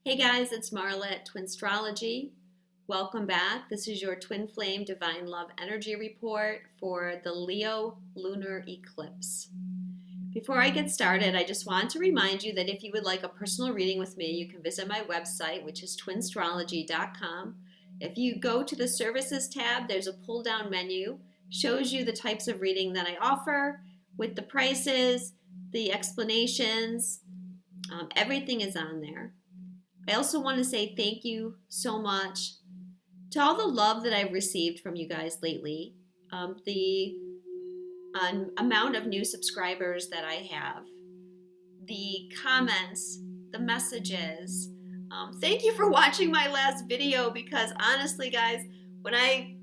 Hey guys, it's Marla at Twinstrology. Welcome back. This is your Twin Flame Divine Love Energy Report for the Leo Lunar Eclipse. Before I get started, I just want to remind you that if you would like a personal reading with me, you can visit my website, which is twinstrology.com. If you go to the Services tab, there's a pull-down menu, shows you the types of reading that I offer with the prices, the explanations, everything is on there. I also want to say thank you so much to all the love that I've received from you guys lately. The amount of new subscribers that I have, the comments, the messages. Thank you for watching my last video because honestly, guys, when I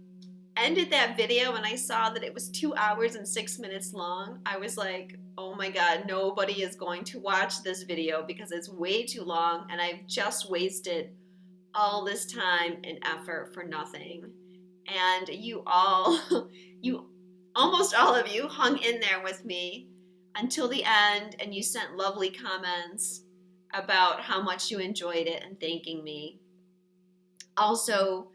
ended that video and I saw that it was 2 hours and 6 minutes long, I was like, oh my God, nobody is going to watch this video because it's way too long and I've just wasted all this time and effort for nothing. And you all, almost all of you hung in there with me until the end and you sent lovely comments about how much you enjoyed it and thanking me. Also,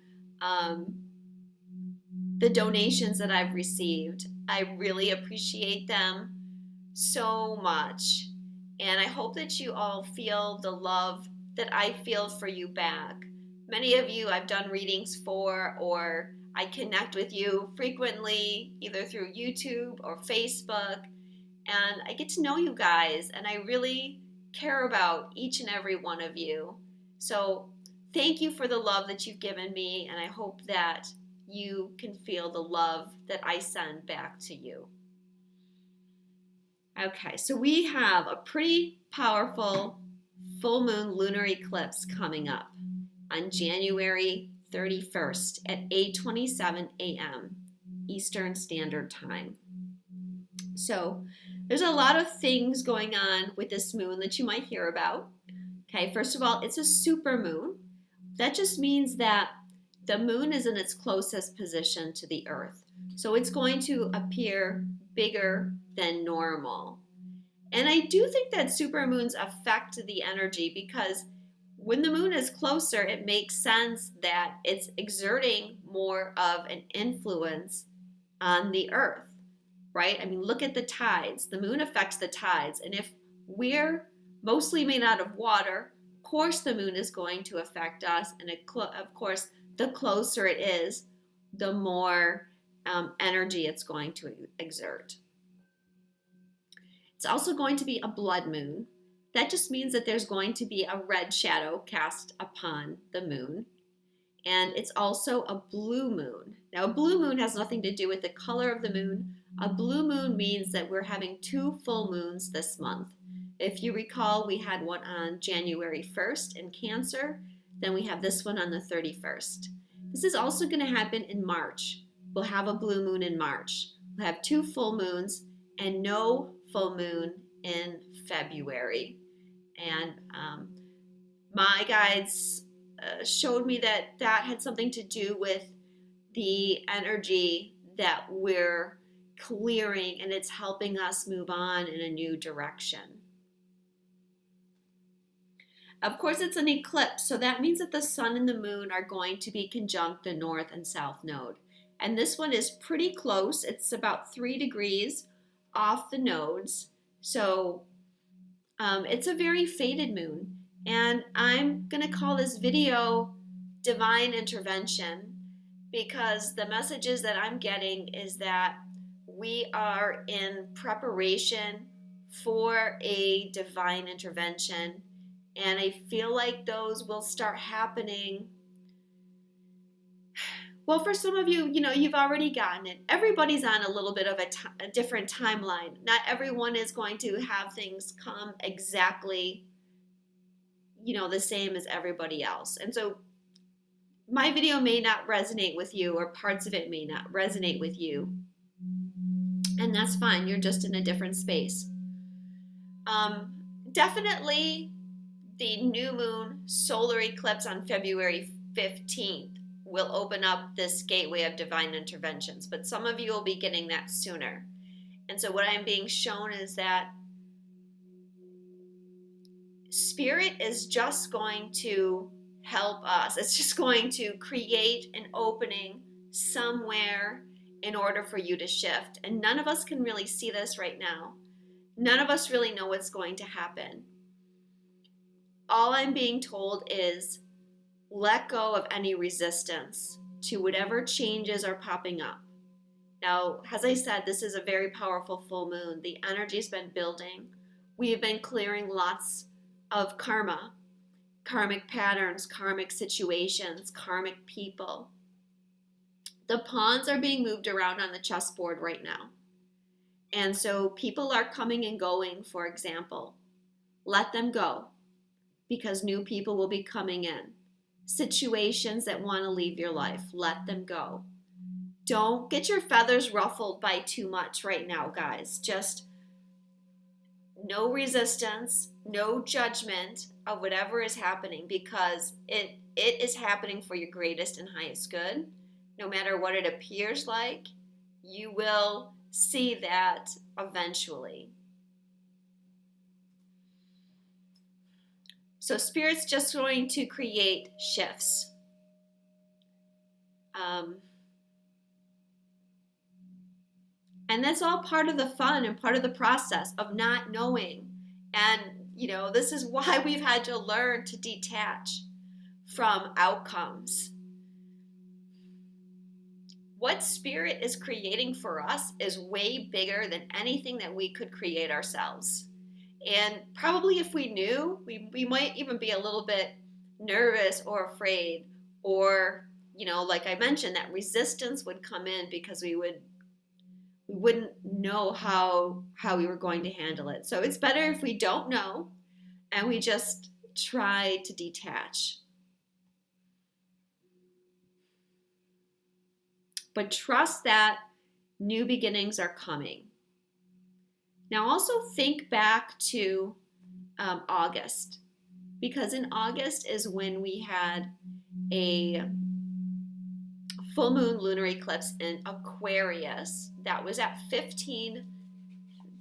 the donations that I've received, I really appreciate them so much. And I hope that you all feel the love that I feel for you back. Many of you I've done readings for, or I connect with you frequently, either through YouTube or Facebook. And I get to know you guys, and I really care about each and every one of you. So thank you for the love that you've given me, and I hope that you can feel the love that I send back to you. Okay, so we have a pretty powerful full moon lunar eclipse coming up on January 31st at 8:27 a.m. Eastern Standard Time. So there's a lot of things going on with this moon that you might hear about. Okay, first of all, it's a super moon. That just means that the moon is in its closest position to the earth. So it's going to appear bigger than normal. And I do think that supermoons affect the energy because when the moon is closer, it makes sense that it's exerting more of an influence on the earth, right? I mean, look at the tides. The moon affects the tides. And if we're mostly made out of water, of course the moon is going to affect us. And of course, the closer it is, the more energy it's going to exert. It's also going to be a blood moon. That just means that there's going to be a red shadow cast upon the moon. And it's also a blue moon. Now, a blue moon has nothing to do with the color of the moon. A blue moon means that we're having 2 full moons this month. If you recall, we had one on January 1st in Cancer. Then we have this one on the 31st. This is also going to happen in March. We'll have a blue moon in March. We'll have 2 full moons and no full moon in February. And my guides showed me that that had something to do with the energy that we're clearing, and it's helping us move on in a new direction. Of course, it's an eclipse, so that means that the sun and the moon are going to be conjunct the north and south node. And this one is pretty close. It's about 3 degrees off the nodes. So it's a very faded moon. And I'm going to call this video Divine Intervention because the messages that I'm getting is that we are in preparation for a divine intervention. And I feel like those will start happening. Well, for some of you, you've already gotten it. Everybody's on a little bit of a different timeline. Not everyone is going to have things come exactly, the same as everybody else. And so my video may not resonate with you, or parts of it may not resonate with you. And that's fine. You're just in a different space. Definitely the new moon solar eclipse on February 15th will open up this gateway of divine interventions, but some of you will be getting that sooner. And so what I'm being shown is that Spirit is just going to help us. It's just going to create an opening somewhere in order for you to shift. And none of us can really see this right now. None of us really know what's going to happen. All I'm being told is let go of any resistance to whatever changes are popping up. Now, as I said, this is a very powerful full moon. The energy's been building. We have been clearing lots of karma, karmic patterns, karmic situations, karmic people. The pawns are being moved around on the chessboard right now. And so people are coming and going, for example. Let them go, because new people will be coming in. Situations that want to leave your life, let them go. Don't get your feathers ruffled by too much right now, guys. Just no resistance, no judgment of whatever is happening, because it is happening for your greatest and highest good. No matter what it appears like, you will see that eventually. So Spirit's just going to create shifts. And that's all part of the fun and part of the process of not knowing. And, this is why we've had to learn to detach from outcomes. What Spirit is creating for us is way bigger than anything that we could create ourselves. And probably if we knew, we might even be a little bit nervous or afraid, or, like I mentioned, that resistance would come in because we wouldn't know how we were going to handle it. So it's better if we don't know and we just try to detach. But trust that new beginnings are coming. Now also think back to August, because in August is when we had a full moon lunar eclipse in Aquarius that was at 15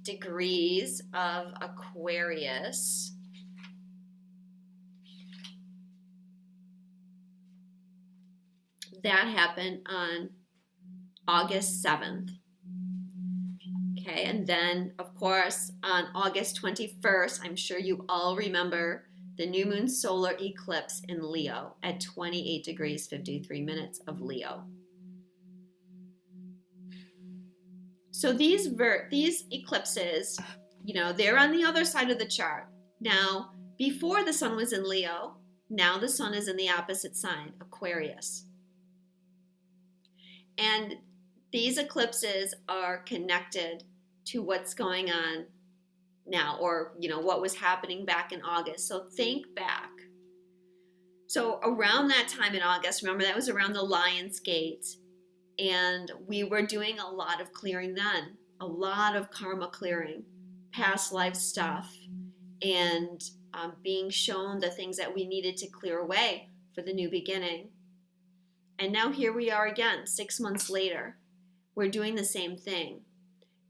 degrees of Aquarius. That happened on August 7th. Okay, and then, of course, on August 21st, I'm sure you all remember the new moon solar eclipse in Leo at 28 degrees 53 minutes of Leo. So these eclipses, they're on the other side of the chart. Now, before the sun was in Leo, now the sun is in the opposite sign, Aquarius. And these eclipses are connected to what's going on now, or what was happening back in August. So think back. So around that time in August, remember that was around the Lion's Gate, and we were doing a lot of clearing then, a lot of karma clearing, past life stuff, and being shown the things that we needed to clear away for the new beginning. And now here we are again, 6 months later. We're doing the same thing.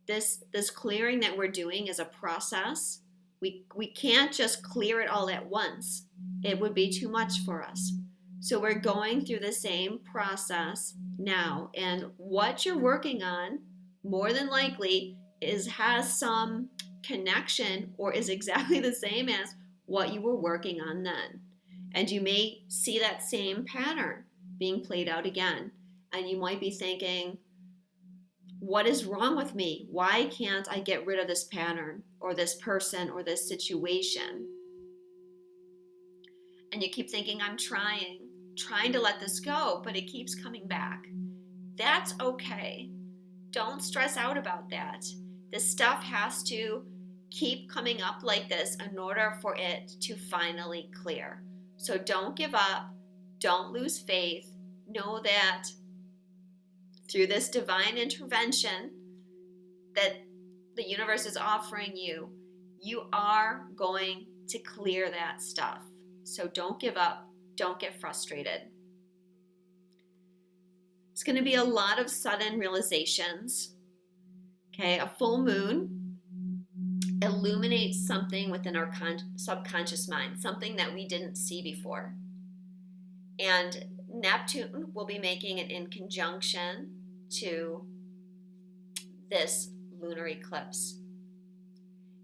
This clearing that we're doing is a process. We can't just clear it all at once. It would be too much for us. So we're going through the same process now. And what you're working on, more than likely, has some connection or is exactly the same as what you were working on then. And you may see that same pattern being played out again. And you might be thinking, what is wrong with me? Why can't I get rid of this pattern or this person or this situation? And you keep thinking, I'm trying to let this go, but it keeps coming back. That's okay. Don't stress out about that. This stuff has to keep coming up like this in order for it to finally clear. So don't give up. Don't lose faith. Know that through this divine intervention that the universe is offering you, you are going to clear that stuff. So don't give up. Don't get frustrated. It's going to be a lot of sudden realizations. Okay, a full moon illuminates something within our subconscious mind, something that we didn't see before. And Neptune will be making it in conjunction to this lunar eclipse.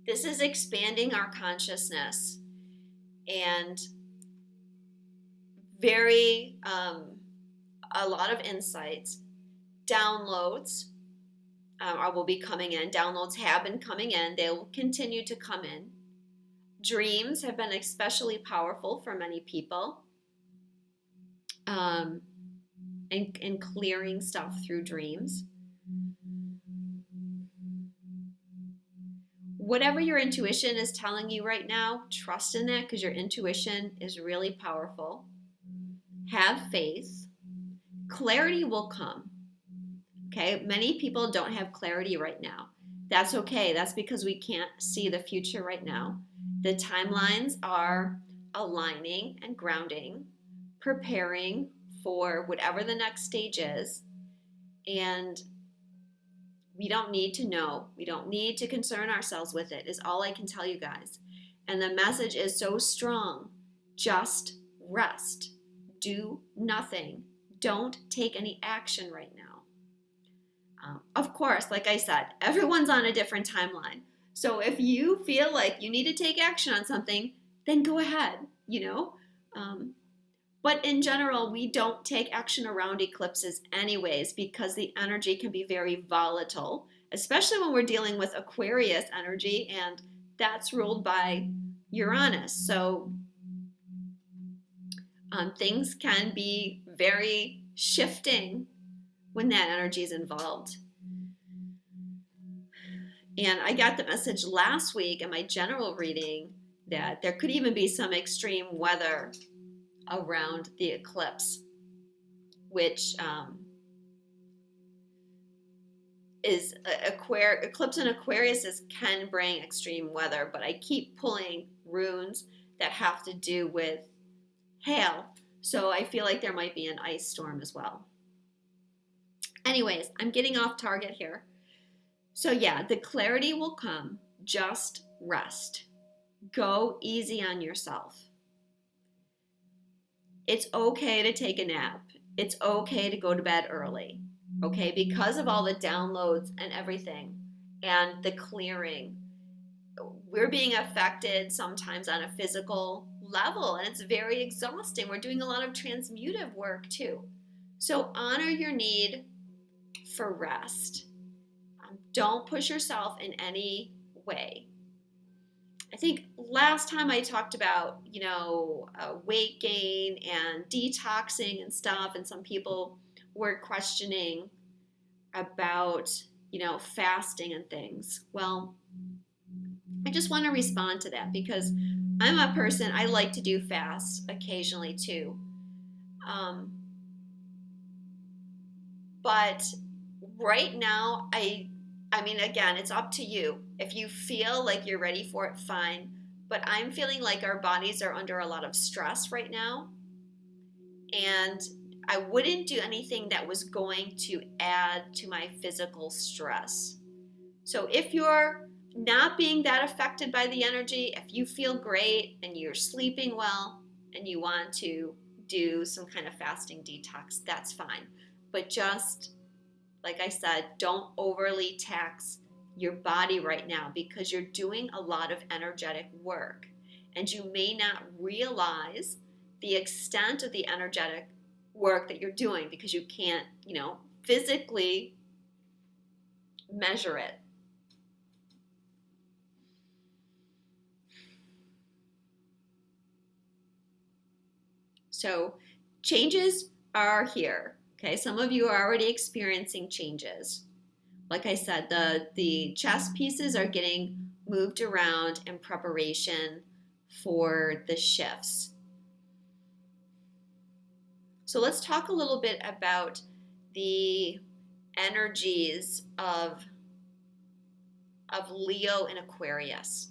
This is expanding our consciousness, and a lot of insights, downloads will be coming in. Downloads have been coming in. They will continue to come in. Dreams have been especially powerful for many people, and clearing stuff through dreams. Whatever your intuition is telling you right now, trust in that, because your intuition is really powerful. Have faith. Clarity will come. Okay, many people don't have clarity right now. That's okay. That's because we can't see the future right now. The timelines are aligning and grounding, preparing for whatever the next stage is. And we don't need to know. We don't need to concern ourselves with it, is all I can tell you guys. And the message is so strong. Just rest. Do nothing. Don't take any action right now. Of course, like I said, everyone's on a different timeline. So if you feel like you need to take action on something, then go ahead, But in general, we don't take action around eclipses anyways, because the energy can be very volatile, especially when we're dealing with Aquarius energy, and that's ruled by Uranus. So things can be very shifting when that energy is involved. And I got the message last week in my general reading that there could even be some extreme weather around the eclipse, which is eclipse in Aquarius can bring extreme weather, but I keep pulling runes that have to do with hail, so I feel like there might be an ice storm as well. Anyways, I'm getting off target here. So yeah, the clarity will come. Just rest. Go easy on yourself. It's okay to take a nap. It's okay to go to bed early, okay? Because of all the downloads and everything and the clearing, we're being affected sometimes on a physical level, and it's very exhausting. We're doing a lot of transmutive work too. So honor your need for rest. Don't push yourself in any way. I think last time I talked about, weight gain and detoxing and stuff, and some people were questioning about, fasting and things. Well, I just want to respond to that because I'm a person, I like to do fasts occasionally too. But right now, I mean, again, it's up to you. If you feel like you're ready for it, fine. But I'm feeling like our bodies are under a lot of stress right now. And I wouldn't do anything that was going to add to my physical stress. So if you're not being that affected by the energy, if you feel great and you're sleeping well and you want to do some kind of fasting detox, that's fine. But just, like I said, don't overly tax your body right now because you're doing a lot of energetic work. And you may not realize the extent of the energetic work that you're doing because you can't, physically measure it. So changes are here. Okay, some of you are already experiencing changes. Like I said, the chess pieces are getting moved around in preparation for the shifts. So let's talk a little bit about the energies of Leo and Aquarius.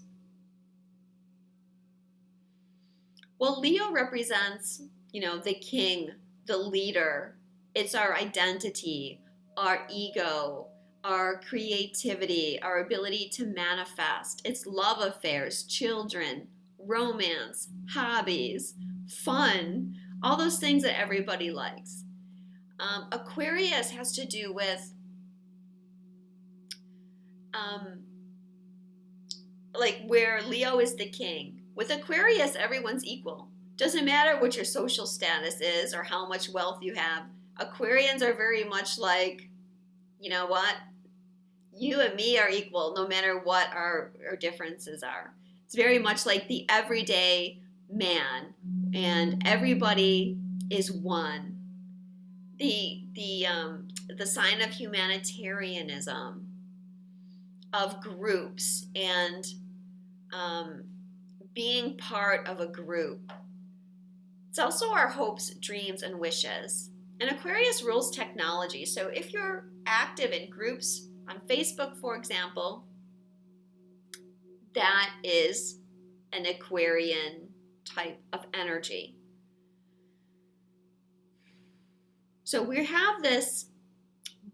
Well, Leo represents, the king, the leader. It's our identity, our ego, our creativity, our ability to manifest. It's love affairs, children, romance, hobbies, fun, all those things that everybody likes. Aquarius has to do with like where Leo is the king. With Aquarius, everyone's equal. Doesn't matter what your social status is or how much wealth you have. Aquarians are very much like, you know what? You and me are equal no matter what our differences are. It's very much like the everyday man, and everybody is one. The sign of humanitarianism, of groups, and being part of a group. It's also our hopes, dreams, and wishes. And Aquarius rules technology. So if you're active in groups on Facebook, for example, that is an Aquarian type of energy. So we have this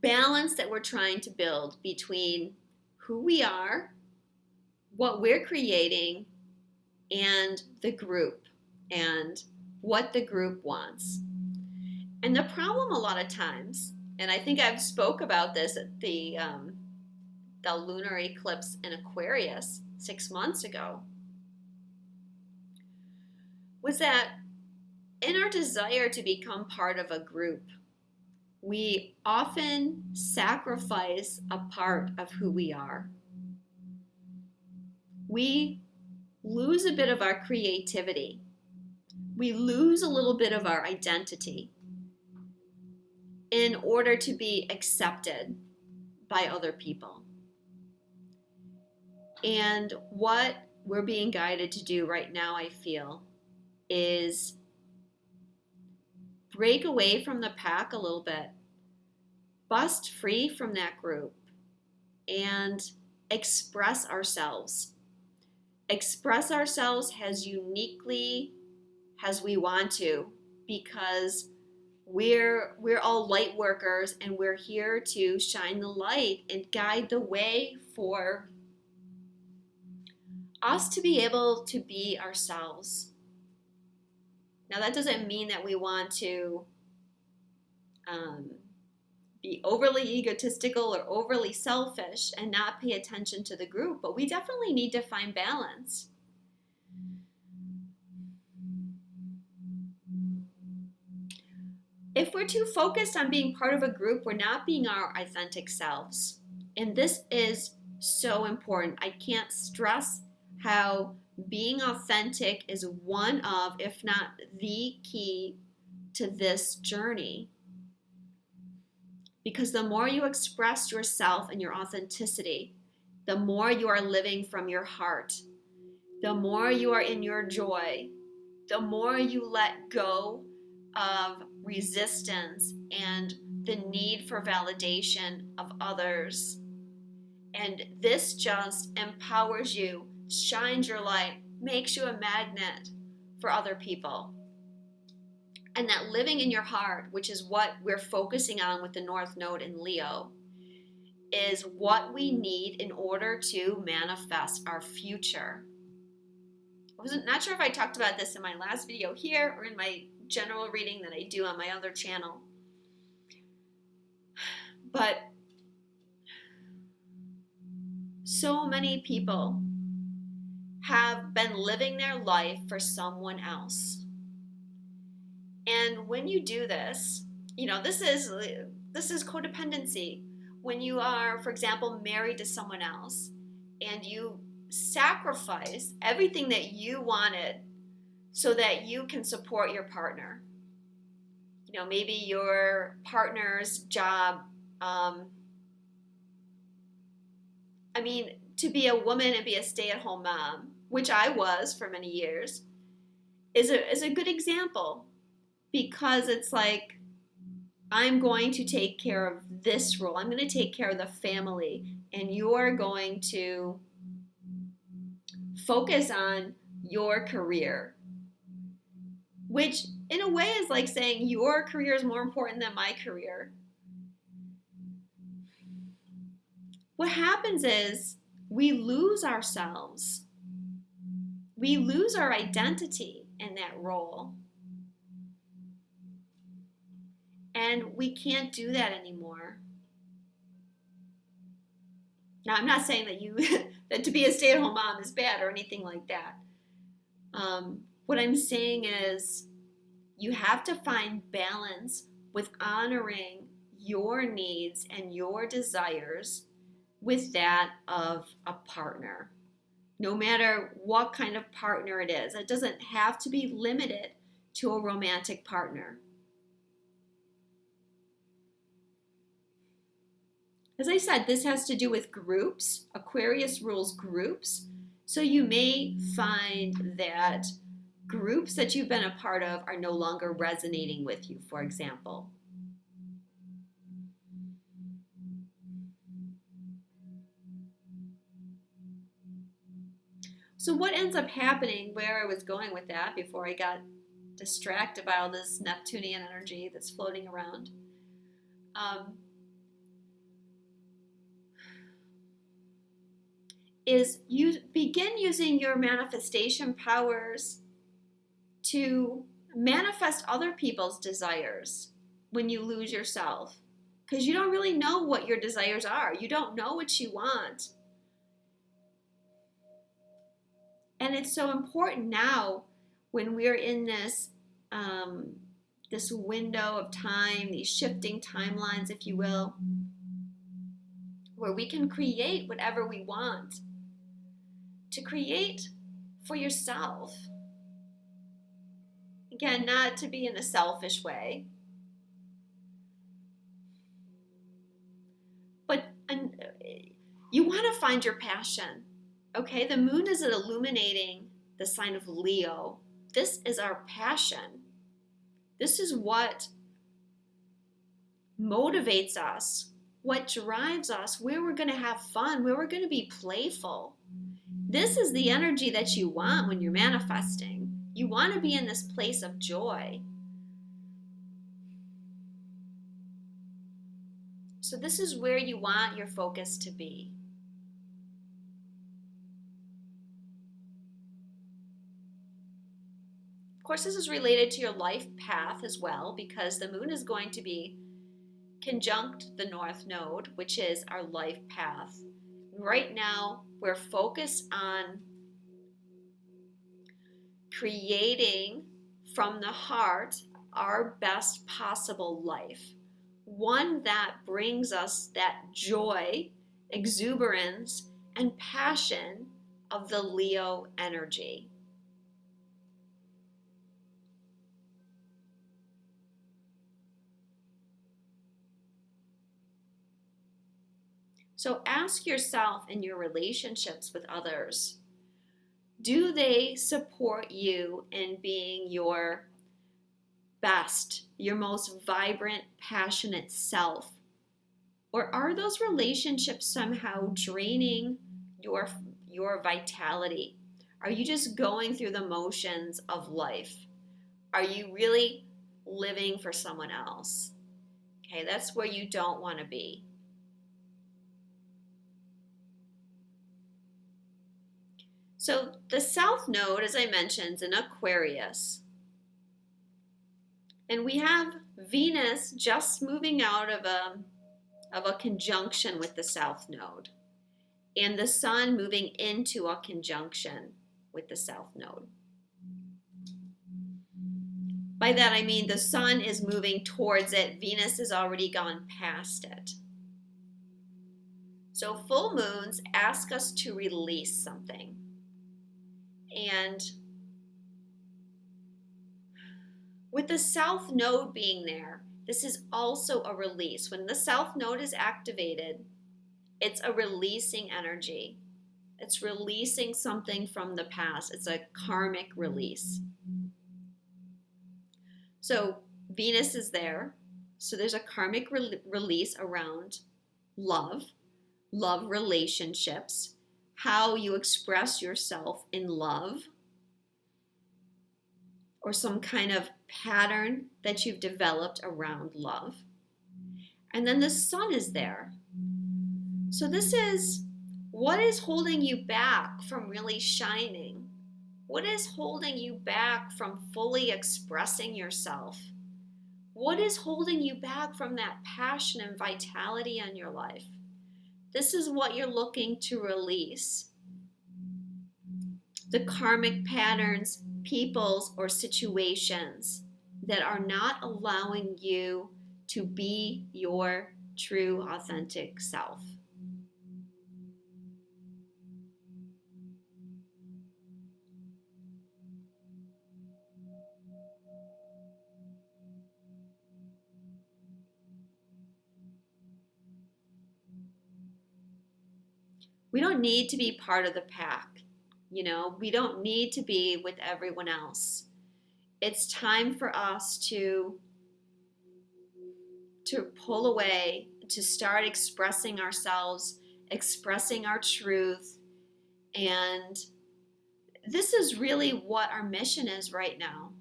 balance that we're trying to build between who we are, what we're creating, and the group, and what the group wants. And the problem a lot of times, and I think I've spoke about this at the lunar eclipse in Aquarius 6 months ago, was that in our desire to become part of a group, we often sacrifice a part of who we are. We lose a bit of our creativity. We lose a little bit of our identity in order to be accepted by other people. And what we're being guided to do right now, I feel, is break away from the pack a little bit, bust free from that group, and express ourselves. Express ourselves as uniquely as we want to, because we're all light workers, and we're here to shine the light and guide the way for us to be able to be ourselves. Now, that doesn't mean that we want to be overly egotistical or overly selfish and not pay attention to the group, but we definitely need to find balance. If we're too focused on being part of a group, we're not being our authentic selves. And this is so important. I can't stress how being authentic is one of, if not the key to this journey. Because the more you express yourself and your authenticity, the more you are living from your heart, the more you are in your joy, the more you let go of resistance and the need for validation of others. And this just empowers you, shines your light, makes you a magnet for other people. And that living in your heart, which is what we're focusing on with the North Node in Leo, is what we need in order to manifest our future. I wasn't not sure if I talked about this in my last video here or in my general reading that I do on my other channel. But so many people have been living their life for someone else. And when you do this, this is codependency. When you are, for example, married to someone else and you sacrifice everything that you wanted so that you can support your partner. Maybe your partner's job, to be a woman and be a stay-at-home mom, which I was for many years, is a good example. Because it's like, I'm going to take care of this role. I'm going to take care of the family. And you're going to focus on your career. Which, in a way, is like saying your career is more important than my career. what happens is we lose ourselves. We lose our identity in that role. And we can't do that anymore. Now, I'm not saying that that to be a stay-at-home mom is bad or anything like that. What I'm saying is you have to find balance with honoring your needs and your desires with that of a partner. No matter what kind of partner it is. It doesn't have to be limited to a romantic partner. As I said, this has to do with groups. Aquarius rules groups. So you may find that groups that you've been a part of are no longer resonating with you, for example. So what ends up happening, where I was going with that before I got distracted by all this Neptunian energy that's floating around, is you begin using your manifestation powers to manifest other people's desires when you lose yourself. Because you don't really know what your desires are. You don't know what you want. And it's so important now when we're in this this window of time, these shifting timelines, if you will, where we can create whatever we want. To create for yourself. Again, not to be in a selfish way. But you want to find your passion. Okay, the moon is illuminating the sign of Leo. This is our passion. This is what motivates us, what drives us, where we're going to have fun, where we're going to be playful. This is the energy that you want when you're manifesting. You want to be in this place of joy. So this is where you want your focus to be. Of course, this is related to your life path as well, because the moon is going to be conjunct the North Node, which is our life path. Right now, we're focused on creating from the heart our best possible life. One that brings us that joy, exuberance, and passion of the Leo energy. So ask yourself in your relationships with others, do they support you in being your best, your most vibrant, passionate self? Or are those relationships somehow draining your vitality? Are you just going through the motions of life? Are you really living for someone else? Okay, that's where you don't want to be. So the South Node, as I mentioned, is in Aquarius. And we have Venus just moving out of a conjunction with the South Node. And the Sun moving into a conjunction with the South Node. By that I mean the Sun is moving towards it. Venus has already gone past it. So full moons ask us to release something. And with the South Node being there, this is also a release. When the South Node is activated, it's a releasing energy. It's releasing something from the past. It's a karmic release. So Venus is there. So there's a karmic release around love relationships, how you express yourself in love, or some kind of pattern that you've developed around love. And then the Sun is there. So this is what is holding you back from really shining? What is holding you back from fully expressing yourself? What is holding you back from that passion and vitality in your life? This is what you're looking to release. The karmic patterns, peoples, or situations that are not allowing you to be your true, authentic self. We don't need to be part of the pack. We don't need to be with everyone else. It's time for us to pull away, to start expressing ourselves, expressing our truth. And this is really what our mission is right now.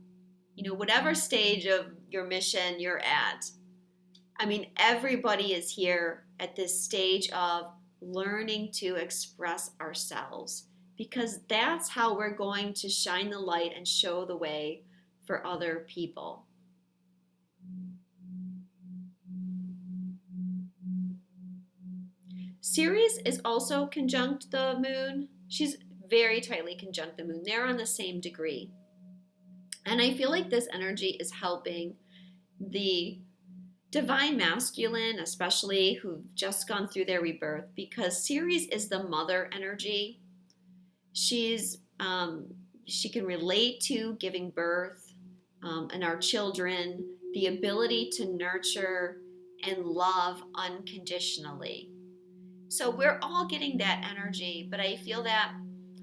Whatever stage of your mission you're at, everybody is here at this stage of learning to express ourselves, because that's how we're going to shine the light and show the way for other people. Ceres is also conjunct the moon. She's very tightly conjunct the moon. They're on the same degree. And I feel like this energy is helping the divine masculine, especially who've just gone through their rebirth, because Ceres is the mother energy. She can relate to giving birth and our children, the ability to nurture and love unconditionally. So we're all getting that energy, but I feel that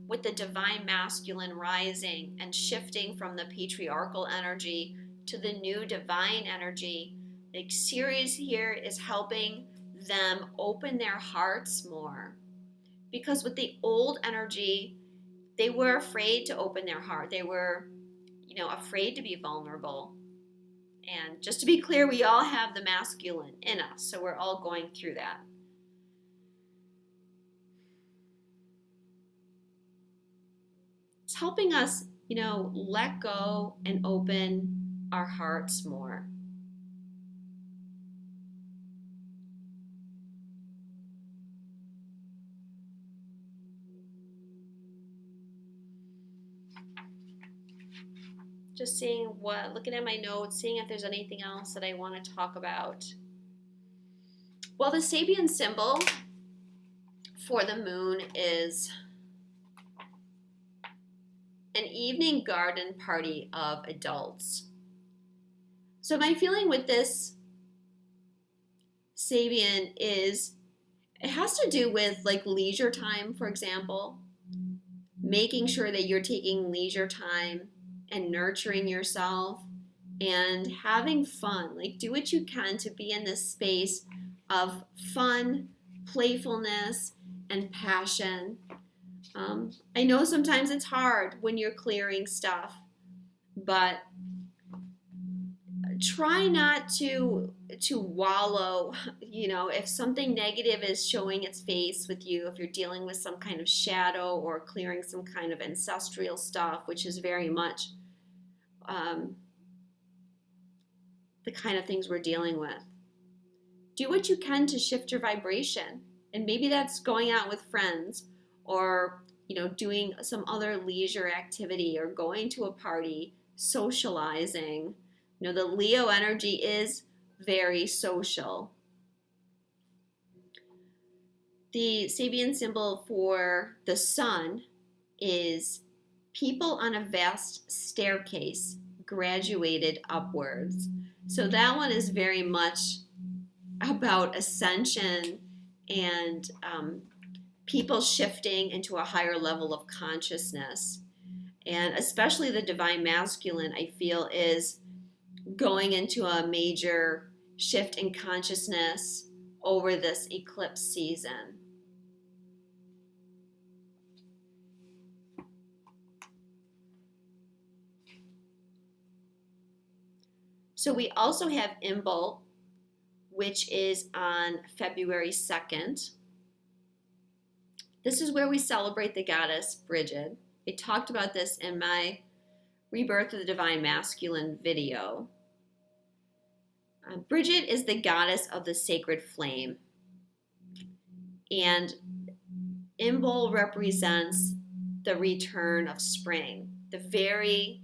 with the divine masculine rising and shifting from the patriarchal energy to the new divine energy, like Ceres here is helping them open their hearts more. Because with the old energy, they were afraid to open their heart. They were, afraid to be vulnerable. And just to be clear, we all have the masculine in us, so we're all going through that. It's helping us, let go and open our hearts more. Just looking at my notes, seeing if there's anything else that I want to talk about. Well, the Sabian symbol for the moon is an evening garden party of adults. So my feeling with this Sabian is it has to do with like leisure time, for example, making sure that you're taking leisure time and nurturing yourself and having fun. Like, do what you can to be in this space of fun, playfulness, and passion. I know sometimes it's hard when you're clearing stuff, but try not to wallow. If something negative is showing its face with you, if you're dealing with some kind of shadow or clearing some kind of ancestral stuff, which is very much the kind of things we're dealing with, do what you can to shift your vibration. And maybe that's going out with friends, or doing some other leisure activity, or going to a party, socializing. The Leo energy is very social. The Sabian symbol for the sun is people on a vast staircase graduated upwards. So that one is very much about ascension and people shifting into a higher level of consciousness. And especially the divine masculine, I feel, is going into a major shift in consciousness over this eclipse season. So we also have Imbolc, which is on February 2nd. This is where we celebrate the goddess Bridget. I talked about this in my Rebirth of the Divine Masculine video. Bridget is the goddess of the sacred flame. And Imbolc represents the return of spring, the very,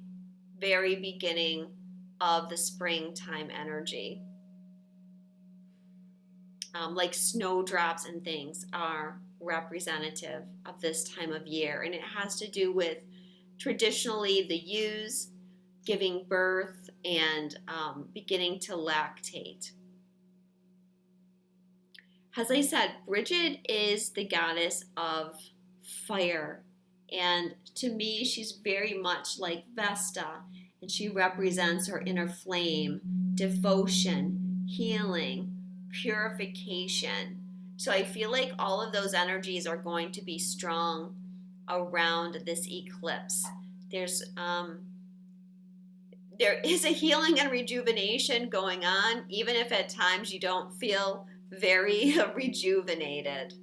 very beginning of the springtime energy. Like snowdrops and things are representative of this time of year. And it has to do with traditionally the ewes giving birth and beginning to lactate. As I said, Bridget is the goddess of fire. And to me, she's very much like Vesta. And she represents her inner flame, devotion, healing, purification. So I feel like all of those energies are going to be strong around this eclipse. There is a healing and rejuvenation going on, even if at times you don't feel very rejuvenated.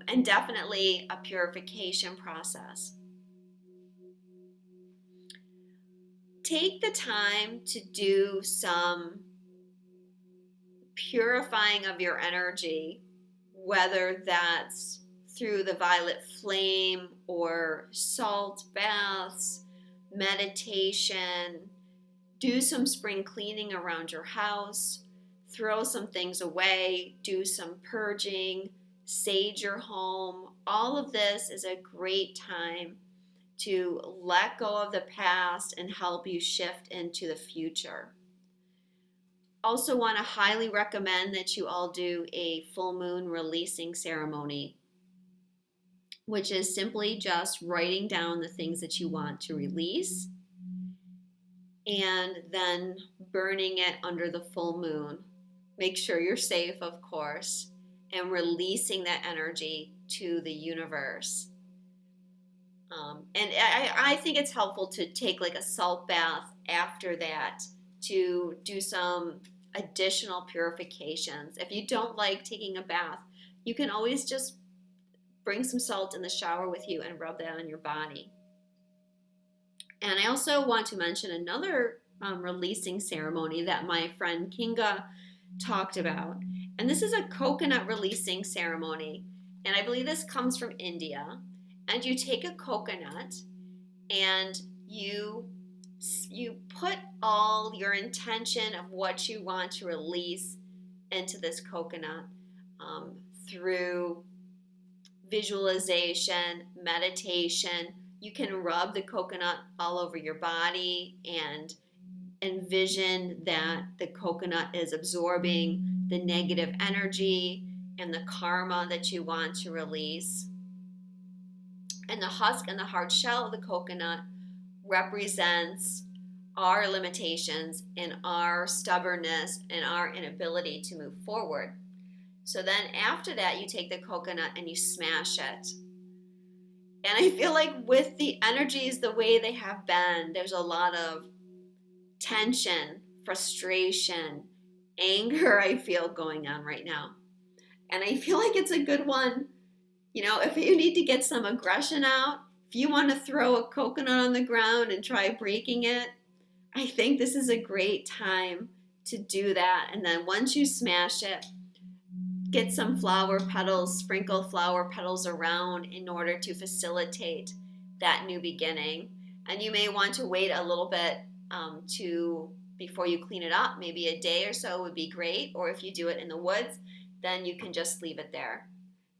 And definitely a purification process. Take the time to do some purifying of your energy, whether that's through the violet flame or salt baths, meditation. Do some spring cleaning around your house, throw some things away, do some purging, sage your home. All of this is a great time to let go of the past and help you shift into the future. Also want to highly recommend that you all do a full moon releasing ceremony, which is simply just writing down the things that you want to release and then burning it under the full moon. Make sure you're safe, of course, and releasing that energy to the universe. And I think it's helpful to take like a salt bath after that to do some additional purifications. If you don't like taking a bath, you can always just bring some salt in the shower with you and rub that on your body. And I also want to mention another releasing ceremony that my friend Kinga talked about. And this is a coconut releasing ceremony. And I believe this comes from India. And you take a coconut and you put all your intention of what you want to release into this coconut through visualization, meditation. You can rub the coconut all over your body and envision that the coconut is absorbing the negative energy and the karma that you want to release. And the husk and the hard shell of the coconut represents our limitations and our stubbornness and our inability to move forward. So then after that, you take the coconut and you smash it. And I feel like with the energies the way they have been, there's a lot of tension, frustration, anger I feel going on right now. And I feel like it's a good one. You know, if you need to get some aggression out, if you want to throw a coconut on the ground and try breaking it, I think this is a great time to do that. And then once you smash it, get some flower petals, sprinkle flower petals around in order to facilitate that new beginning. And you may want to wait a little bit before you clean it up. Maybe a day or so would be great. Or if you do it in the woods, then you can just leave it there.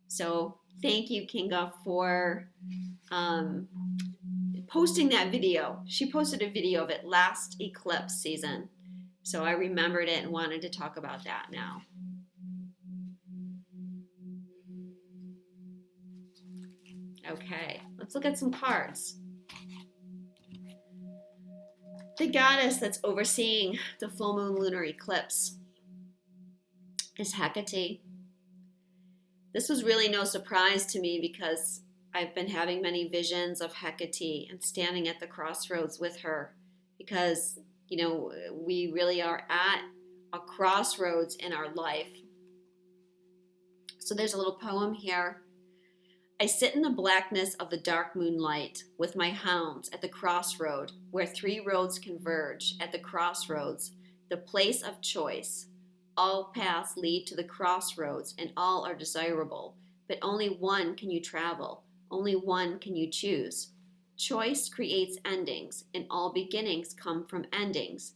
So thank you, Kinga, for posting that video. She posted a video of it last eclipse season. So I remembered it and wanted to talk about that now. Okay, let's look at some cards. The goddess that's overseeing the full moon lunar eclipse is Hecate. This was really no surprise to me because I've been having many visions of Hecate and standing at the crossroads with her because, you know, we really are at a crossroads in our life. So there's a little poem here. I sit in the blackness of the dark moonlight with my hounds at the crossroad where three roads converge. At the crossroads, the place of choice. All paths lead to the crossroads and all are desirable, but only one can you travel, only one can you choose. Choice creates endings, and all beginnings come from endings.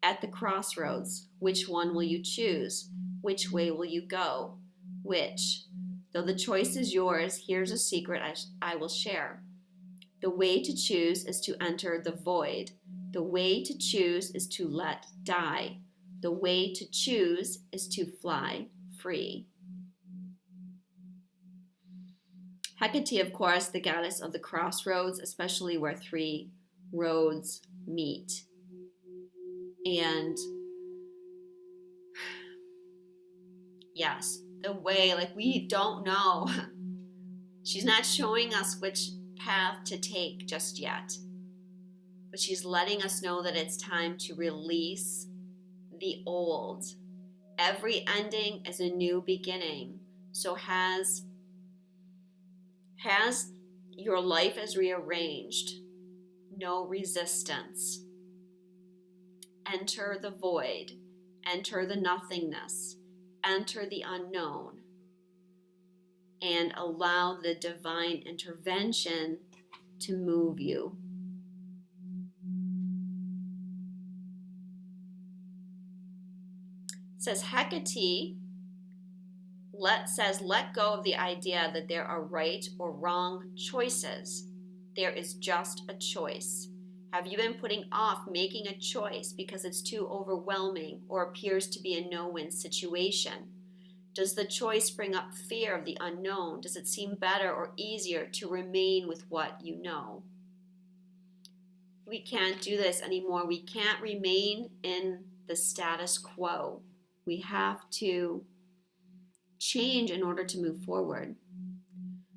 At the crossroads, which one will you choose? Which way will you go? Which? Though the choice is yours, here's a secret I will share. The way to choose is to enter the void. The way to choose is to let die. The way to choose is to fly free. Hecate, of course, the goddess of the crossroads, especially where three roads meet. And yes, the way, like we don't know. She's not showing us which path to take just yet. But she's letting us know that it's time to release the old. Every ending is a new beginning. So has your life is rearranged. No resistance. Enter the void. Enter the nothingness. Enter the unknown. And allow the divine intervention to move you. It says Hecate let go of the idea that there are right or wrong choices. There is just a choice. Have you been putting off making a choice because it's too overwhelming or appears to be a no-win situation? Does the choice bring up fear of the unknown? Does it seem better or easier to remain with what you know? We can't do this anymore. We can't remain in the status quo. We have to change in order to move forward.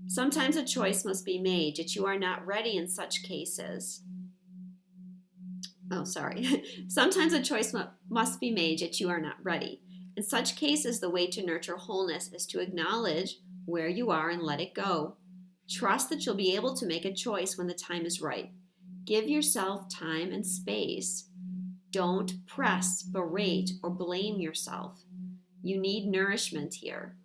Sometimes a choice must be made, yet you are not ready in such cases. Sometimes a choice must be made, yet you are not ready. In such cases, the way to nurture wholeness is to acknowledge where you are and let it go. Trust that you'll be able to make a choice when the time is right. Give yourself time and space. Don't press, berate, or blame yourself. You need nourishment here.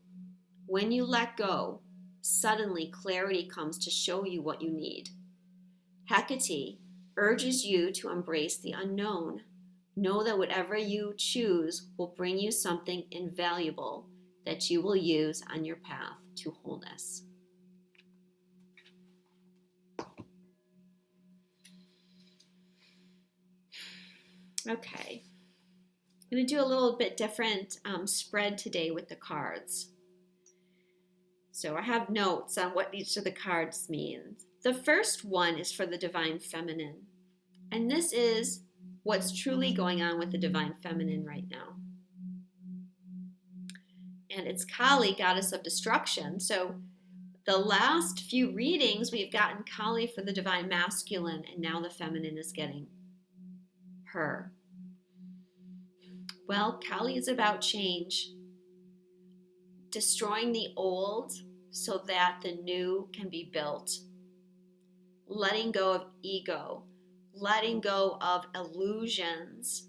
When you let go, suddenly clarity comes to show you what you need. Hecate urges you to embrace the unknown. Know that whatever you choose will bring you something invaluable that you will use on your path to wholeness. Okay. I'm going to do a little bit different spread today with the cards. So I have notes on what each of the cards means. The first one is for the Divine Feminine. And this is what's truly going on with the Divine Feminine right now. And it's Kali, goddess of destruction. So the last few readings, we've gotten Kali for the Divine Masculine, and now the Feminine is getting her. Well, Kali is about change. Destroying the old so that the new can be built. Letting go of ego. Letting go of illusions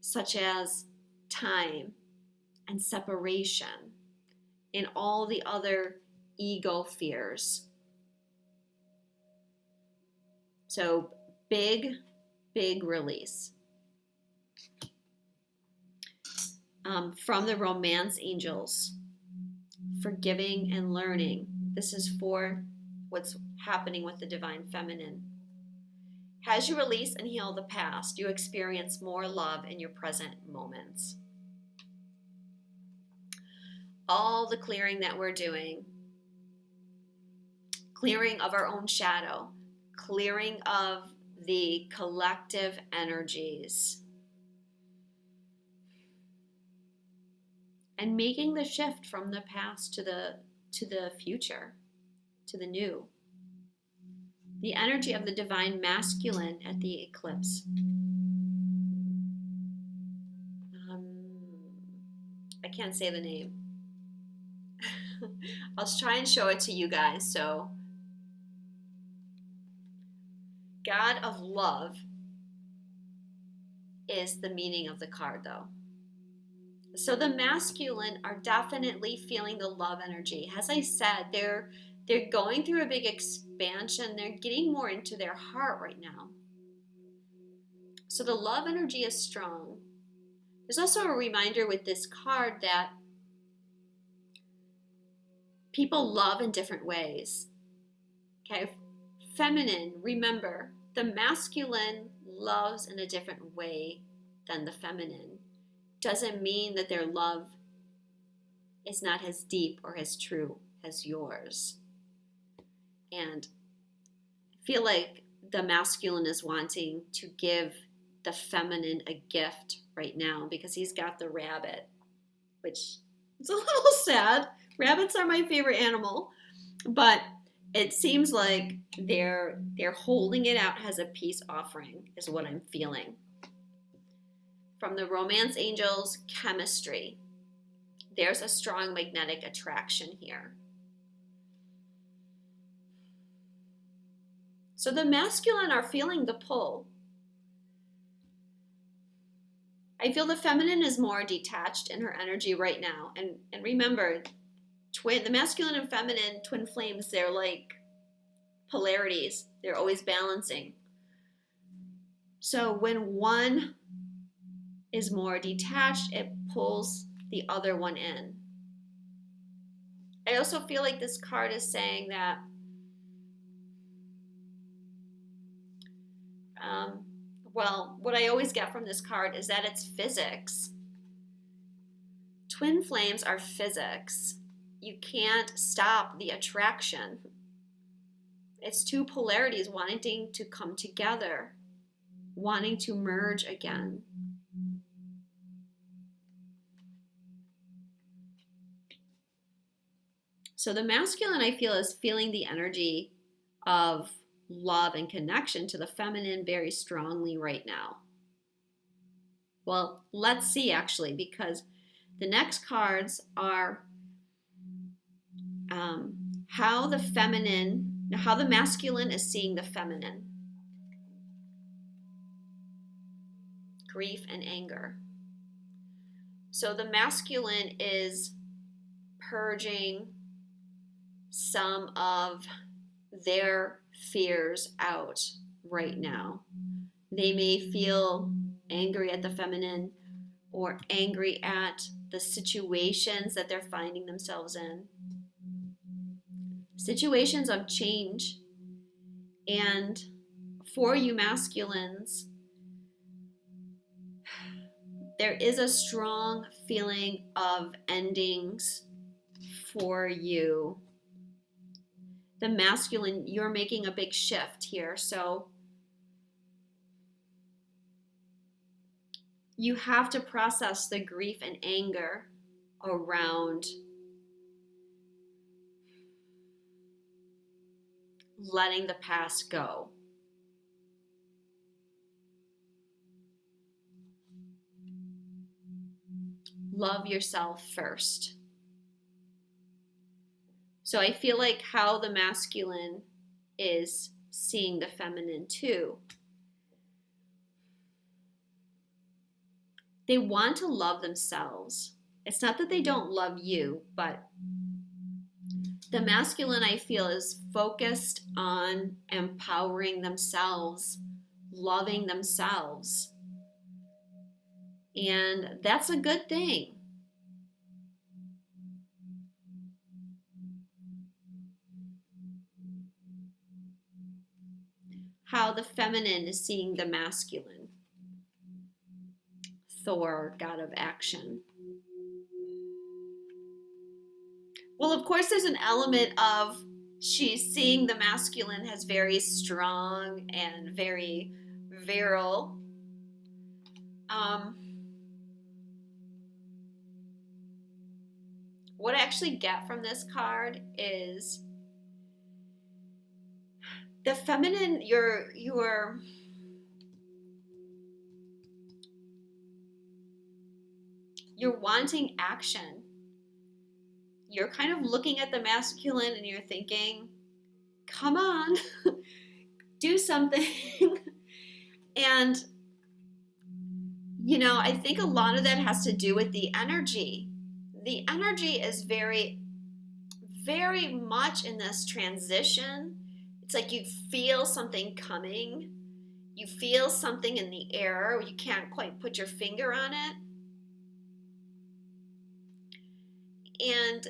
such as time and separation and all the other ego fears. So big release. From the Romance Angels, forgiving and learning. This is for what's happening with the Divine Feminine. As you release and heal the past, you experience more love in your present moments. All the clearing that we're doing, clearing of our own shadow, clearing of the collective energies, and making the shift from the past to the future, to the new. The energy of the Divine Masculine at the eclipse. I can't say the name. I'll try and show it to you guys. So, God of love is the meaning of the card, though. So the masculine are definitely feeling the love energy. As I said, they're going through a big expansion. They're getting more into their heart right now. So the love energy is strong. There's also a reminder with this card that people love in different ways. Okay, feminine, remember, the masculine loves in a different way than the feminine. Doesn't mean that their love is not as deep or as true as yours. And I feel like the masculine is wanting to give the feminine a gift right now because he's got the rabbit, which is a little sad. Rabbits are my favorite animal, but it seems like they're holding it out as a peace offering is what I'm feeling. From the romance angels, chemistry. There's a strong magnetic attraction here. So the masculine are feeling the pull. I feel the feminine is more detached in her energy right now. And remember, the masculine and feminine twin flames, they're like polarities. They're always balancing. So when one is more detached, it pulls the other one in. I also feel like this card is saying that what I always get from this card is that it's physics. Twin flames are physics. You can't stop the attraction. It's two polarities wanting to come together, wanting to merge again. So the masculine, I feel, is feeling the energy of love and connection to the feminine very strongly right now. Well, let's see actually, because the next cards are how the masculine is seeing the feminine. Grief and anger. So the masculine is purging some of their fears out right now. They may feel angry at the feminine or angry at the situations that they're finding themselves in. Situations of change. And for you masculines, there is a strong feeling of endings for you. The masculine, you're making a big shift here. So you have to process the grief and anger around letting the past go. Love yourself first. So I feel like how the masculine is seeing the feminine too. They want to love themselves. It's not that they don't love you, but the masculine, I feel, is focused on empowering themselves, loving themselves. And that's a good thing. How the feminine is seeing the masculine. Thor, god of action. Well, of course, there's an element of she's seeing the masculine as very strong and very virile. What I actually get from this card is the feminine, you're wanting action. you're kind of looking at the masculine and you're thinking, come on, do something. And, I think a lot of that has to do with the energy. The energy is very, very much in this transition. It's like you feel something coming. You feel something in the air. You can't quite put your finger on it. And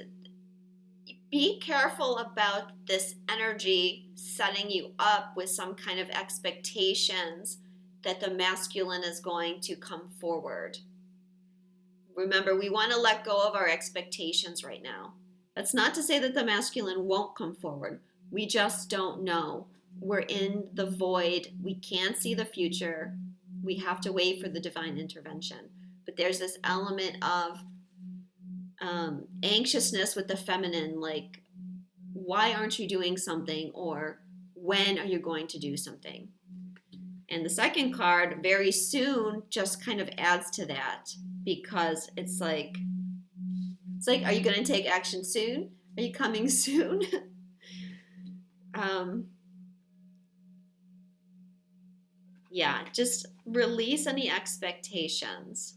be careful about this energy setting you up with some kind of expectations that the masculine is going to come forward. Remember, we want to let go of our expectations right now. That's not to say that the masculine won't come forward. We just don't know. We're in the void. We can't see the future. We have to wait for the divine intervention. But there's this element of anxiousness with the feminine, like, why aren't you doing something? Or when are you going to do something? And the second card, very soon, just kind of adds to that, because it's like, are you going to take action soon? Are you coming soon? Yeah, just release any expectations.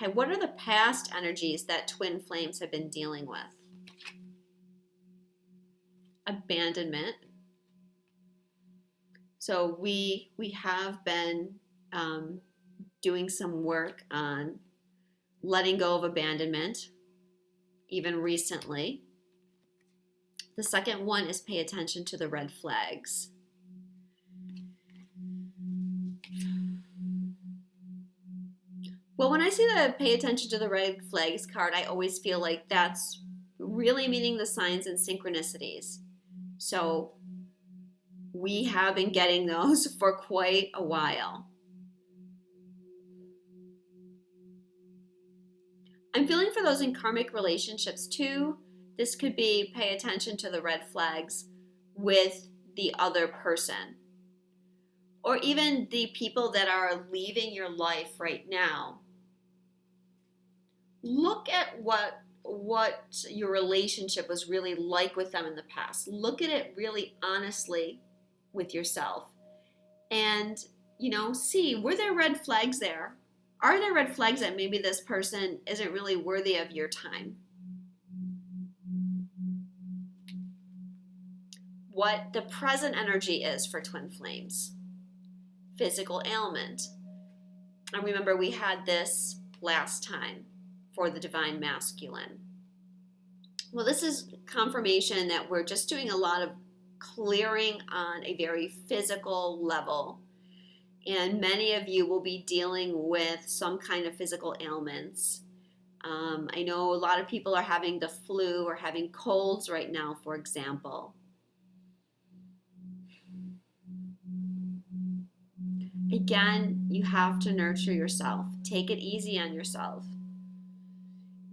Okay, what are the past energies that twin flames have been dealing with? Abandonment. So we have been doing some work on letting go of abandonment, even recently. The second one is pay attention to the red flags. Well, when I see the pay attention to the red flags card, I always feel like that's really meaning the signs and synchronicities. So we have been getting those for quite a while. I'm feeling for those in karmic relationships too. This could be pay attention to the red flags with the other person, or even the people that are leaving your life right now. Look at what your relationship was really like with them in the past. Look at it really honestly with yourself, and see, were there red flags there? Are there red flags that maybe this person isn't really worthy of your time? What the present energy is for twin flames. Physical ailment. And remember, we had this last time for the divine masculine. Well, this is confirmation that we're just doing a lot of clearing on a very physical level. And many of you will be dealing with some kind of physical ailments. I know a lot of people are having the flu or having colds right now, for example. Again, you have to nurture yourself. Take it easy on yourself.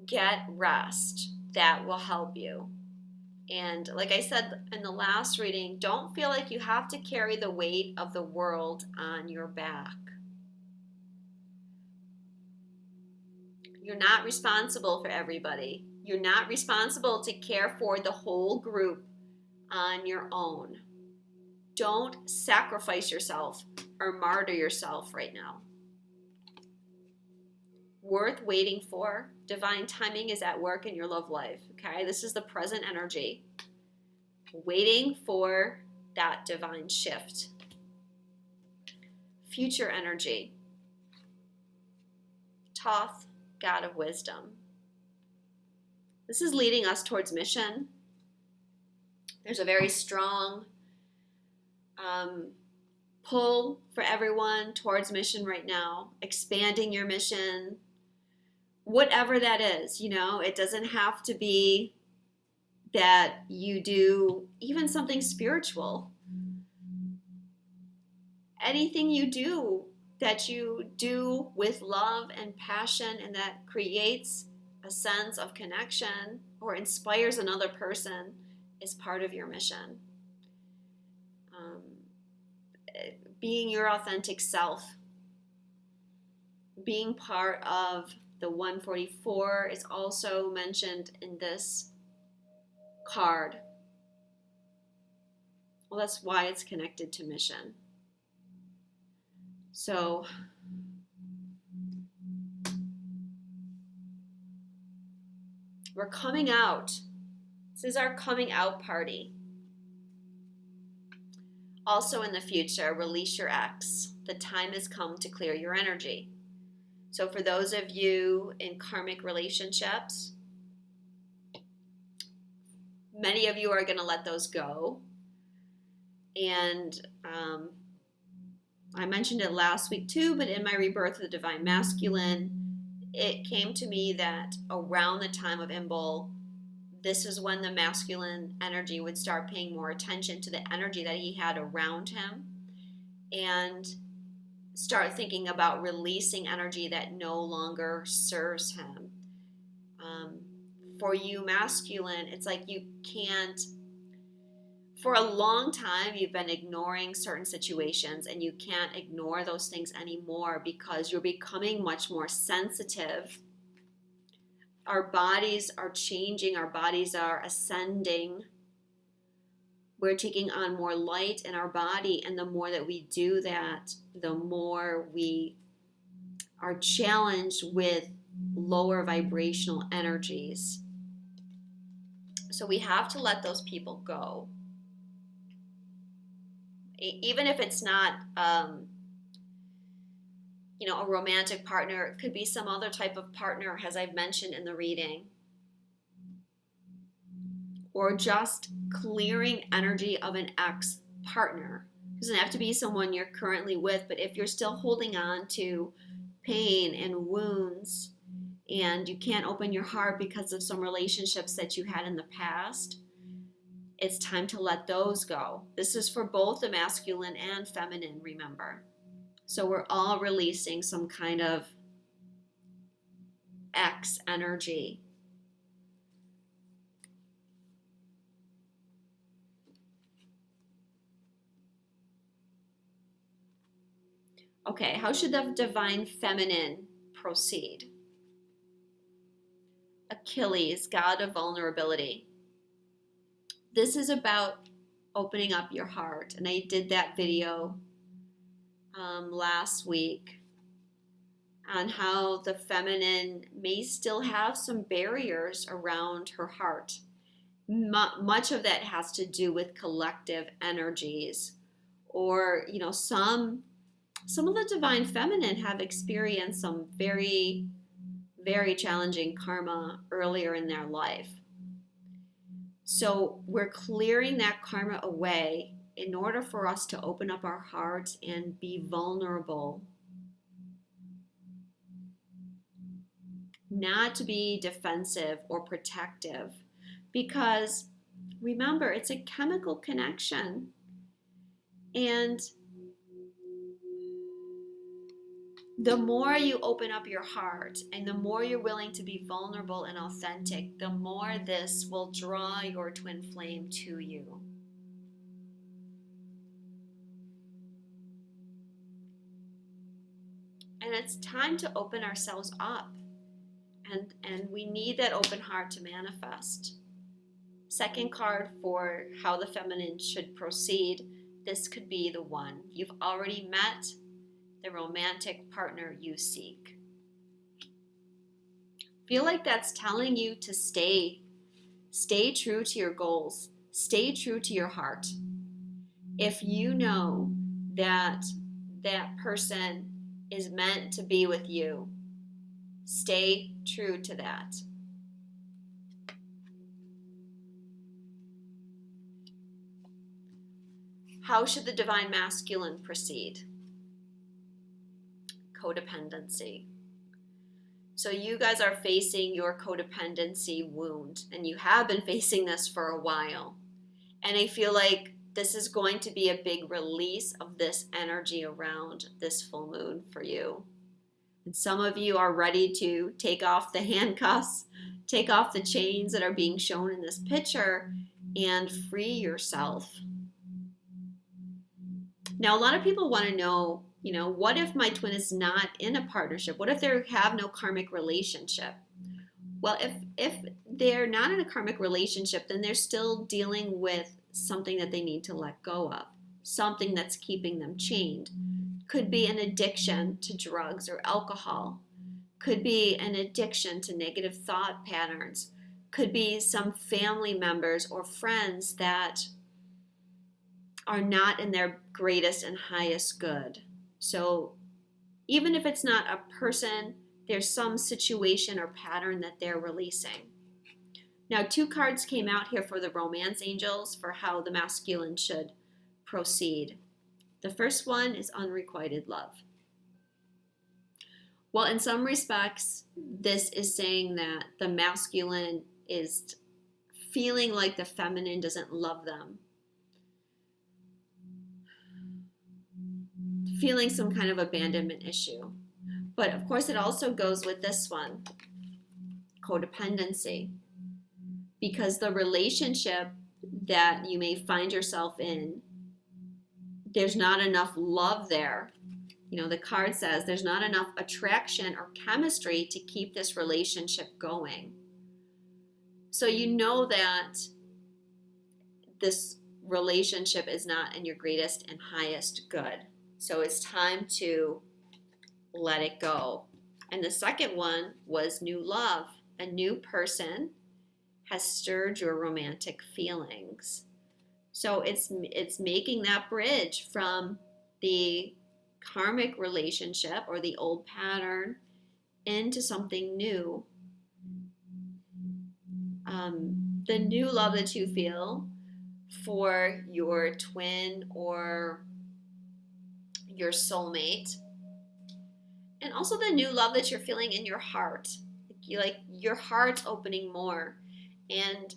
Get rest. That will help you. And like I said in the last reading, don't feel like you have to carry the weight of the world on your back. You're not responsible for everybody. You're not responsible to care for the whole group on your own. Don't sacrifice yourself or martyr yourself right now. Worth waiting for. Divine timing is at work in your love life. Okay, this is the present energy. Waiting for that divine shift. Future energy. Thoth, God of wisdom. This is leading us towards mission. There's a very strong pull for everyone towards mission right now. Expanding your mission. Whatever that is, it doesn't have to be that you do even something spiritual. Anything you do that you do with love and passion and that creates a sense of connection or inspires another person is part of your mission. Being your authentic self. being part of the 144 is also mentioned in this card. Well, that's why it's connected to mission. So we're coming out. This is our coming out party. Also in the future, release your ex. The time has come to clear your energy. So for those of you in karmic relationships, many of you are going to let those go. And I mentioned it last week too, but in my Rebirth of the Divine Masculine, it came to me that around the time of Imbolc, this is when the masculine energy would start paying more attention to the energy that he had around him and start thinking about releasing energy that no longer serves him. For you masculine, it's like you can't, for a long time, you've been ignoring certain situations and you can't ignore those things anymore because you're becoming much more sensitive. Our bodies are changing, our bodies are ascending. We're taking on more light in our body, and the more that we do that, the more we are challenged with lower vibrational energies. So we have to let those people go. Even if it's not a romantic partner, it could be some other type of partner, as I've mentioned in the reading. Or just clearing energy of an ex-partner. It doesn't have to be someone you're currently with, but if you're still holding on to pain and wounds and you can't open your heart because of some relationships that you had in the past, it's time to let those go. This is for both the masculine and feminine, remember. So we're all releasing some kind of X energy. Okay, how should the divine feminine proceed? Achilles, god of vulnerability. This is about opening up your heart, and I did that video last week on how the feminine may still have some barriers around her heart. Much of that has to do with collective energies, or some of the divine feminine have experienced some very, very challenging karma earlier in their life. So we're clearing that karma away in order for us to open up our hearts and be vulnerable. Not to be defensive or protective, because remember, it's a chemical connection. And the more you open up your heart and the more you're willing to be vulnerable and authentic, the more this will draw your twin flame to you. And it's time to open ourselves up. And we need that open heart to manifest. Second card for how the feminine should proceed. This could be the one. You've already met the romantic partner you seek. Feel like that's telling you to stay true to your goals. Stay true to your heart. If you know that that person is meant to be with you, stay true to that. How should the divine masculine proceed? Codependency. So you guys are facing your codependency wound, and you have been facing this for a while. And I feel like this is going to be a big release of this energy around this full moon for you. And some of you are ready to take off the handcuffs, take off the chains that are being shown in this picture, and free yourself. Now, a lot of people want to know What if my twin is not in a partnership? What if they have no karmic relationship? Well, if they're not in a karmic relationship, then they're still dealing with something that they need to let go of, something that's keeping them chained. Could be an addiction to drugs or alcohol. Could be an addiction to negative thought patterns. Could be some family members or friends that are not in their greatest and highest good. So even if it's not a person, there's some situation or pattern that they're releasing. Now, 2 cards came out here for the romance angels for how the masculine should proceed. The first one is unrequited love. Well, in some respects, this is saying that the masculine is feeling like the feminine doesn't love them, feeling some kind of abandonment issue. But of course, it also goes with this one, codependency, because the relationship that you may find yourself in, there's not enough love there. The card says there's not enough attraction or chemistry to keep this relationship going. So that this relationship is not in your greatest and highest good. So it's time to let it go. And the second one was new love. A new person has stirred your romantic feelings. So it's making that bridge from the karmic relationship or the old pattern into something new. The new love that you feel for your twin or your soulmate, and also the new love that you're feeling in your heart. Your heart's opening more. And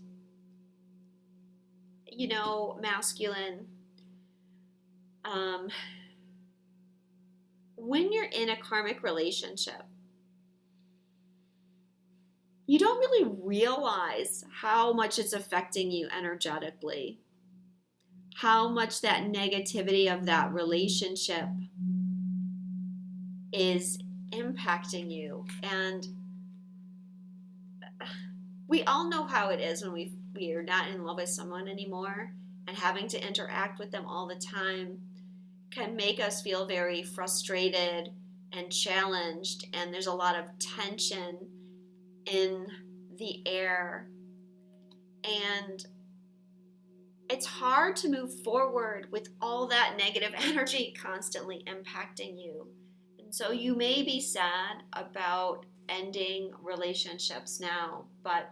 masculine, when you're in a karmic relationship, you don't really realize how much it's affecting you energetically, how much that negativity of that relationship is impacting you. And we all know how it is when we are not in love with someone anymore, and having to interact with them all the time can make us feel very frustrated and challenged, and there's a lot of tension in the air, and it's hard to move forward with all that negative energy constantly impacting you. And so you may be sad about ending relationships now, but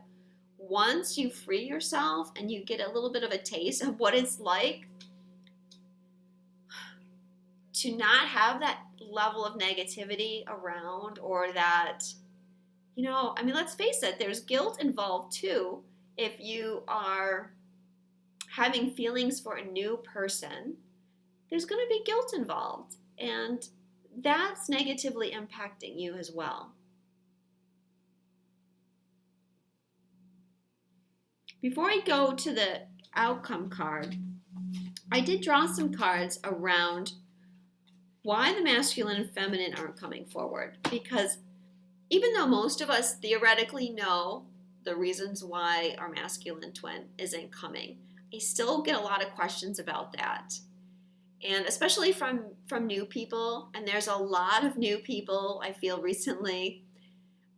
once you free yourself and you get a little bit of a taste of what it's like to not have that level of negativity around, or that, let's face it, there's guilt involved too. If you are having feelings for a new person, there's going to be guilt involved, and that's negatively impacting you as well. Before I go to the outcome card, I did draw some cards around why the masculine and feminine aren't coming forward. Because even though most of us theoretically know the reasons why our masculine twin isn't coming, I still get a lot of questions about that. And especially from new people. And there's a lot of new people, I feel, recently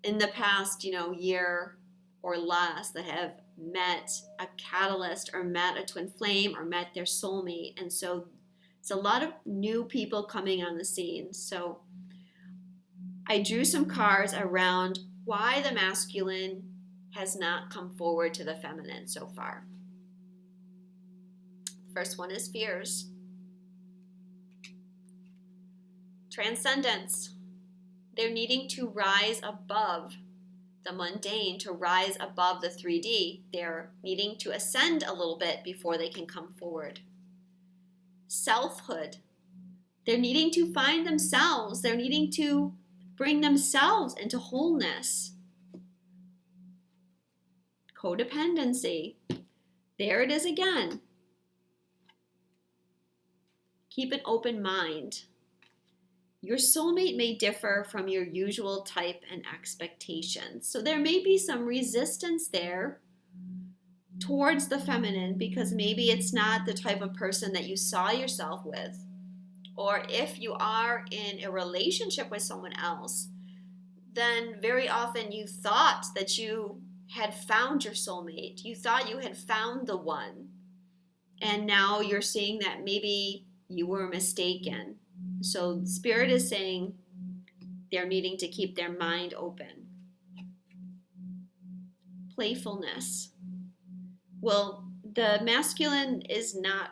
in the past, year or less, that have met a catalyst or met a twin flame or met their soulmate. And so it's a lot of new people coming on the scene. So I drew some cards around why the masculine has not come forward to the feminine so far. First one is fears. Transcendence. They're needing to rise above the mundane, to rise above the 3D. They're needing to ascend a little bit before they can come forward. Selfhood. They're needing to find themselves. They're needing to bring themselves into wholeness. Codependency. There it is again. Keep an open mind. Your soulmate may differ from your usual type and expectations. So there may be some resistance there towards the feminine because maybe it's not the type of person that you saw yourself with. Or if you are in a relationship with someone else, then very often you thought that you had found your soulmate. You thought you had found the one. And now you're seeing that maybe you were mistaken. So Spirit is saying they're needing to keep their mind open. Playfulness. Well, the masculine is not,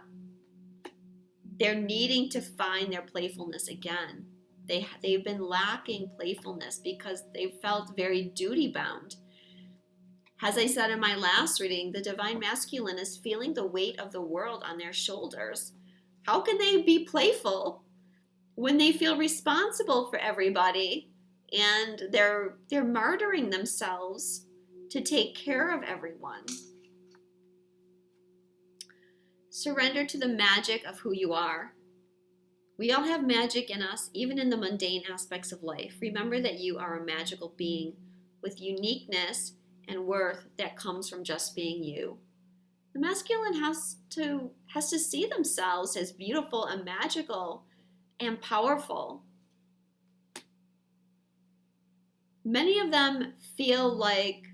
they're needing to find their playfulness again. They've been lacking playfulness because they felt very duty bound. As I said in my last reading, the divine masculine is feeling the weight of the world on their shoulders. How can they be playful when they feel responsible for everybody and they're martyring themselves to take care of everyone? Surrender to the magic of who you are. We all have magic in us, even in the mundane aspects of life. Remember that you are a magical being with uniqueness and worth that comes from just being you. The masculine has to see themselves as beautiful and magical and powerful. Many of them feel like,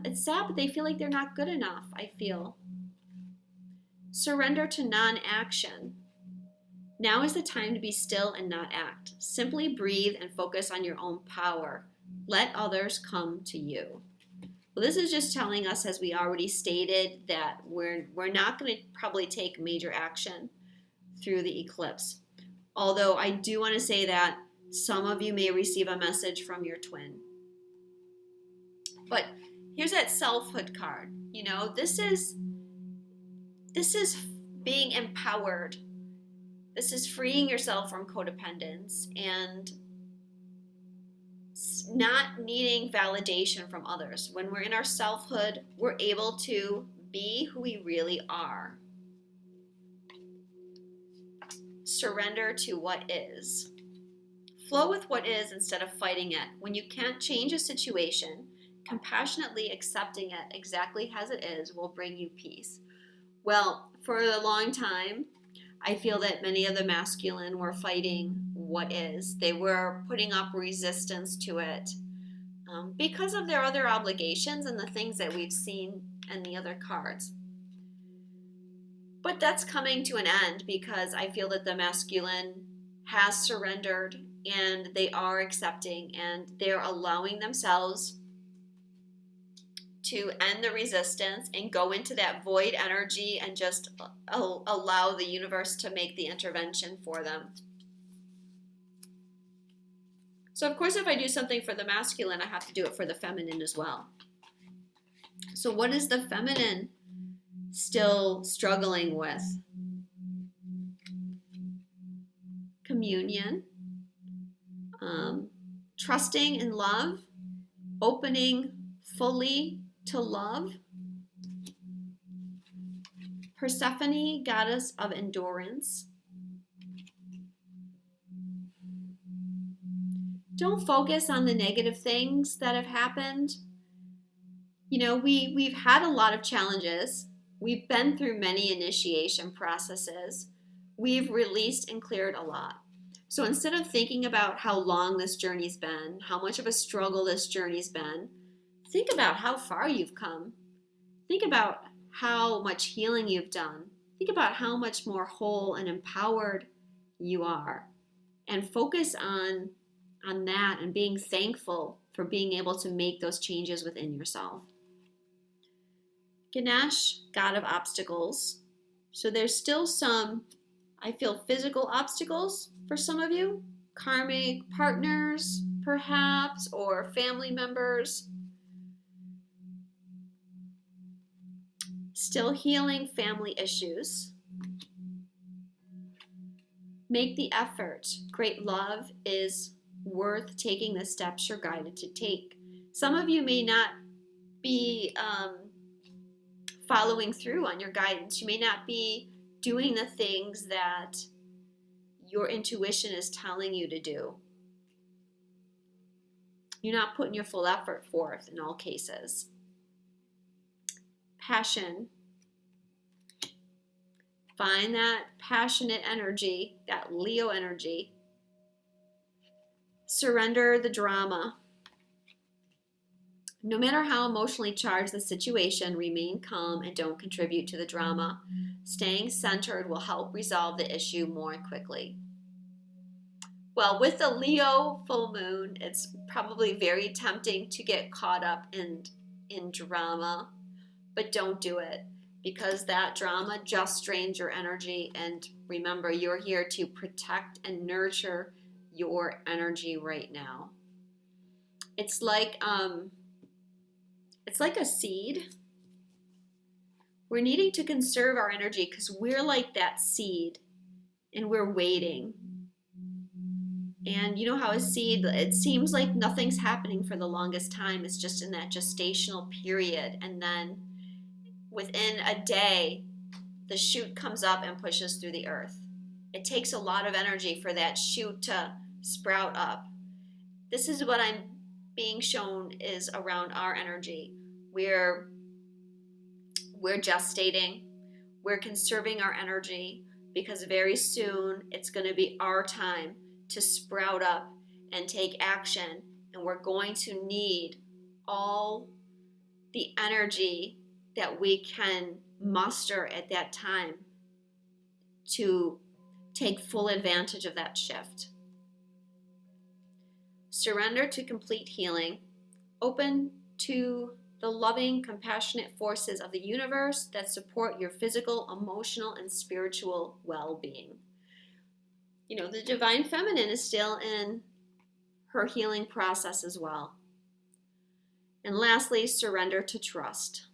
it's sad, but they feel like they're not good enough, I feel. Surrender to non-action. Now is the time to be still and not act. Simply breathe and focus on your own power. Let others come to you. Well, this is just telling us, as we already stated, that we're not going to probably take major action through the eclipse. Although I do want to say that some of you may receive a message from your twin. But here's that selfhood card. You know, this is being empowered. This is freeing yourself from codependence and not needing validation from others. When we're in our selfhood, we're able to be who we really are. Surrender to what is. Flow with what is instead of fighting it. When you can't change a situation, compassionately accepting it exactly as it is will bring you peace. Well, for a long time, I feel that many of the masculine were fighting what is. They were putting up resistance to it because of their other obligations and the things that we've seen in the other cards. But that's coming to an end because I feel that the masculine has surrendered and they are accepting and they're allowing themselves to end the resistance and go into that void energy and just allow the universe to make the intervention for them. So of course, if I do something for the masculine, I have to do it for the feminine as well. So what is the feminine still struggling with? Communion, trusting in love, opening fully to love. Persephone, goddess of endurance. Don't focus on the negative things that have happened. You know, we've had a lot of challenges. We've been through many initiation processes. We've released and cleared a lot. So instead of thinking about how long this journey's been, how much of a struggle this journey's been, think about how far you've come. Think about how much healing you've done. Think about how much more whole and empowered you are. And focus on that and being thankful for being able to make those changes within yourself. Ganesh, god of obstacles. So there's still some, I feel, physical obstacles for some of you. Karmic partners, perhaps, or family members. Still healing family issues. Make the effort. Great love is worth taking the steps you're guided to take. Some of you may not be following through on your guidance. You may not be doing the things that your intuition is telling you to do. You're not putting your full effort forth in all cases. Passion. Find that passionate energy, that Leo energy. Surrender the drama. No matter how emotionally charged the situation, remain calm and don't contribute to the drama. Staying centered will help resolve the issue more quickly. Well, with the Leo full moon, it's probably very tempting to get caught up in drama, but don't do it, because that drama just drains your energy. And remember, you're here to protect and nurture your energy right now. It's like a seed. We're needing to conserve our energy because we're like that seed and we're waiting. And you know how a seed, it seems like nothing's happening for the longest time. It's just in that gestational period. And then within a day, the shoot comes up and pushes through the earth. It takes a lot of energy for that shoot to sprout up. This is what I'm being shown is around our energy. We're gestating. We're conserving our energy because very soon it's going to be our time to sprout up and take action. And we're going to need all the energy that we can muster at that time to take full advantage of that shift. Surrender to complete healing. Open to the loving, compassionate forces of the universe that support your physical, emotional, and spiritual well-being. You know, the divine feminine is still in her healing process as well. And lastly, surrender to trust.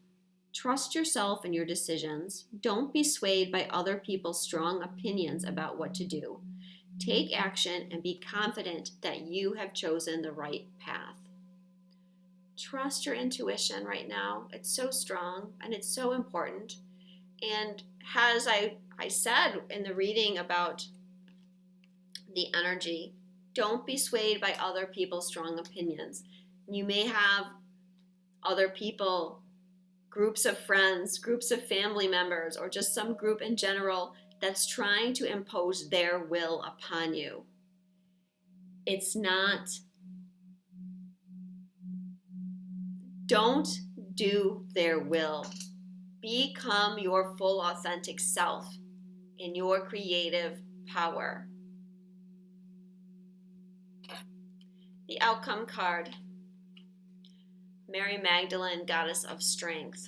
Trust yourself and your decisions. Don't be swayed by other people's strong opinions about what to do. Take action and be confident that you have chosen the right path. Trust your intuition right now. It's so strong and it's so important. And as I said in the reading about the energy, don't be swayed by other people's strong opinions. You may have other people, groups of friends, groups of family members, or just some group in general that's trying to impose their will upon you. It's not. Don't do their will. Become your full authentic self in your creative power. The outcome card. Mary Magdalene, Goddess of Strength.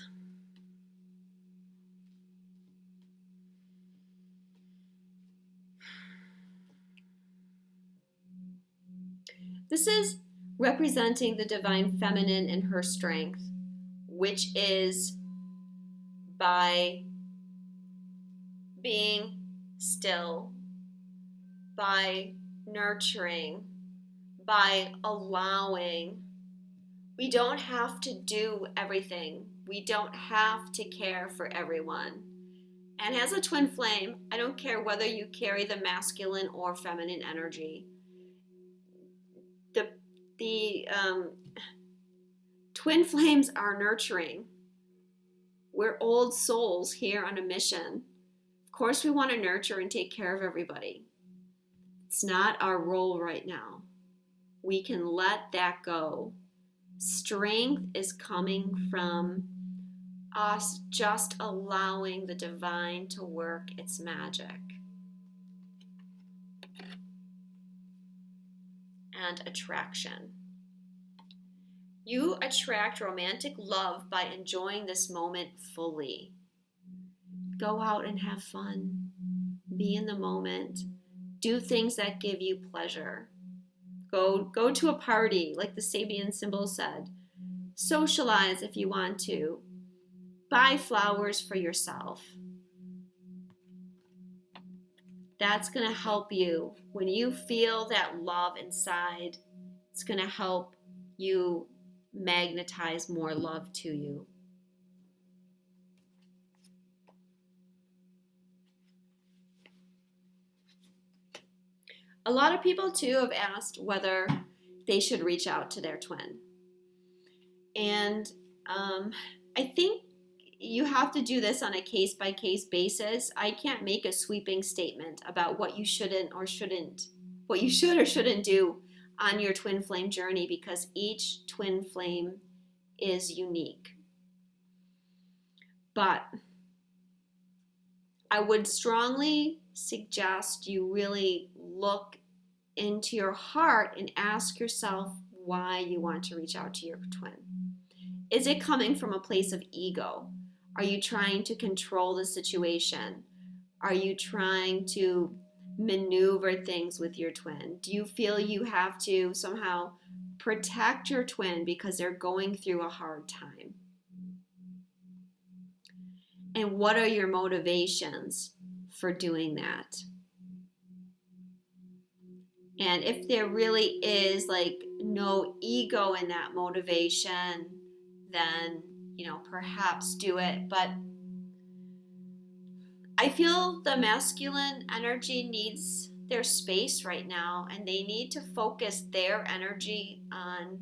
This is representing the divine feminine in her strength, which is by being still, by nurturing, by allowing. We don't have to do everything. We don't have to care for everyone. And as a twin flame, I don't care whether you carry the masculine or feminine energy. The twin flames are nurturing. We're old souls here on a mission. Of course, we want to nurture and take care of everybody. It's not our role right now. We can let that go. Strength is coming from us just allowing the divine to work its magic. And attraction. You attract romantic love by enjoying this moment fully. Go out and have fun. Be in the moment. Do things that give you pleasure. Go to a party, like the Sabian symbol said. Socialize if you want to. Buy flowers for yourself. That's going to help you. When you feel that love inside, it's going to help you magnetize more love to you. A lot of people too have asked whether they should reach out to their twin. And I think you have to do this on a case-by-case basis. I can't make a sweeping statement about what you should or shouldn't do on your twin flame journey, because each twin flame is unique. But I would strongly suggest you really look into your heart and ask yourself why you want to reach out to your twin. Is it coming from a place of ego? Are you trying to control the situation? Are you trying to maneuver things with your twin? Do you feel you have to somehow protect your twin because they're going through a hard time? And what are your motivations for doing that? And if there really is like no ego in that motivation, then, perhaps do it. But I feel the masculine energy needs their space right now, and they need to focus their energy on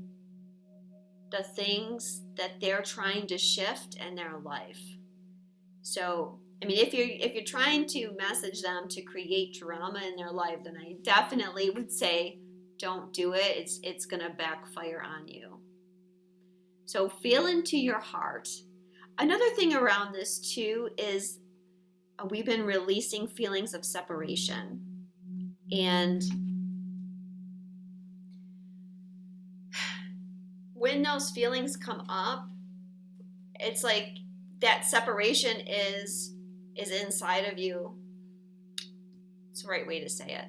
the things that they're trying to shift in their life. So, if you're trying to message them to create drama in their life, then I definitely would say don't do it. It's going to backfire on you. So feel into your heart. Another thing around this too is we've been releasing feelings of separation. And when those feelings come up, it's like that separation is inside of you. It's the right way to say it.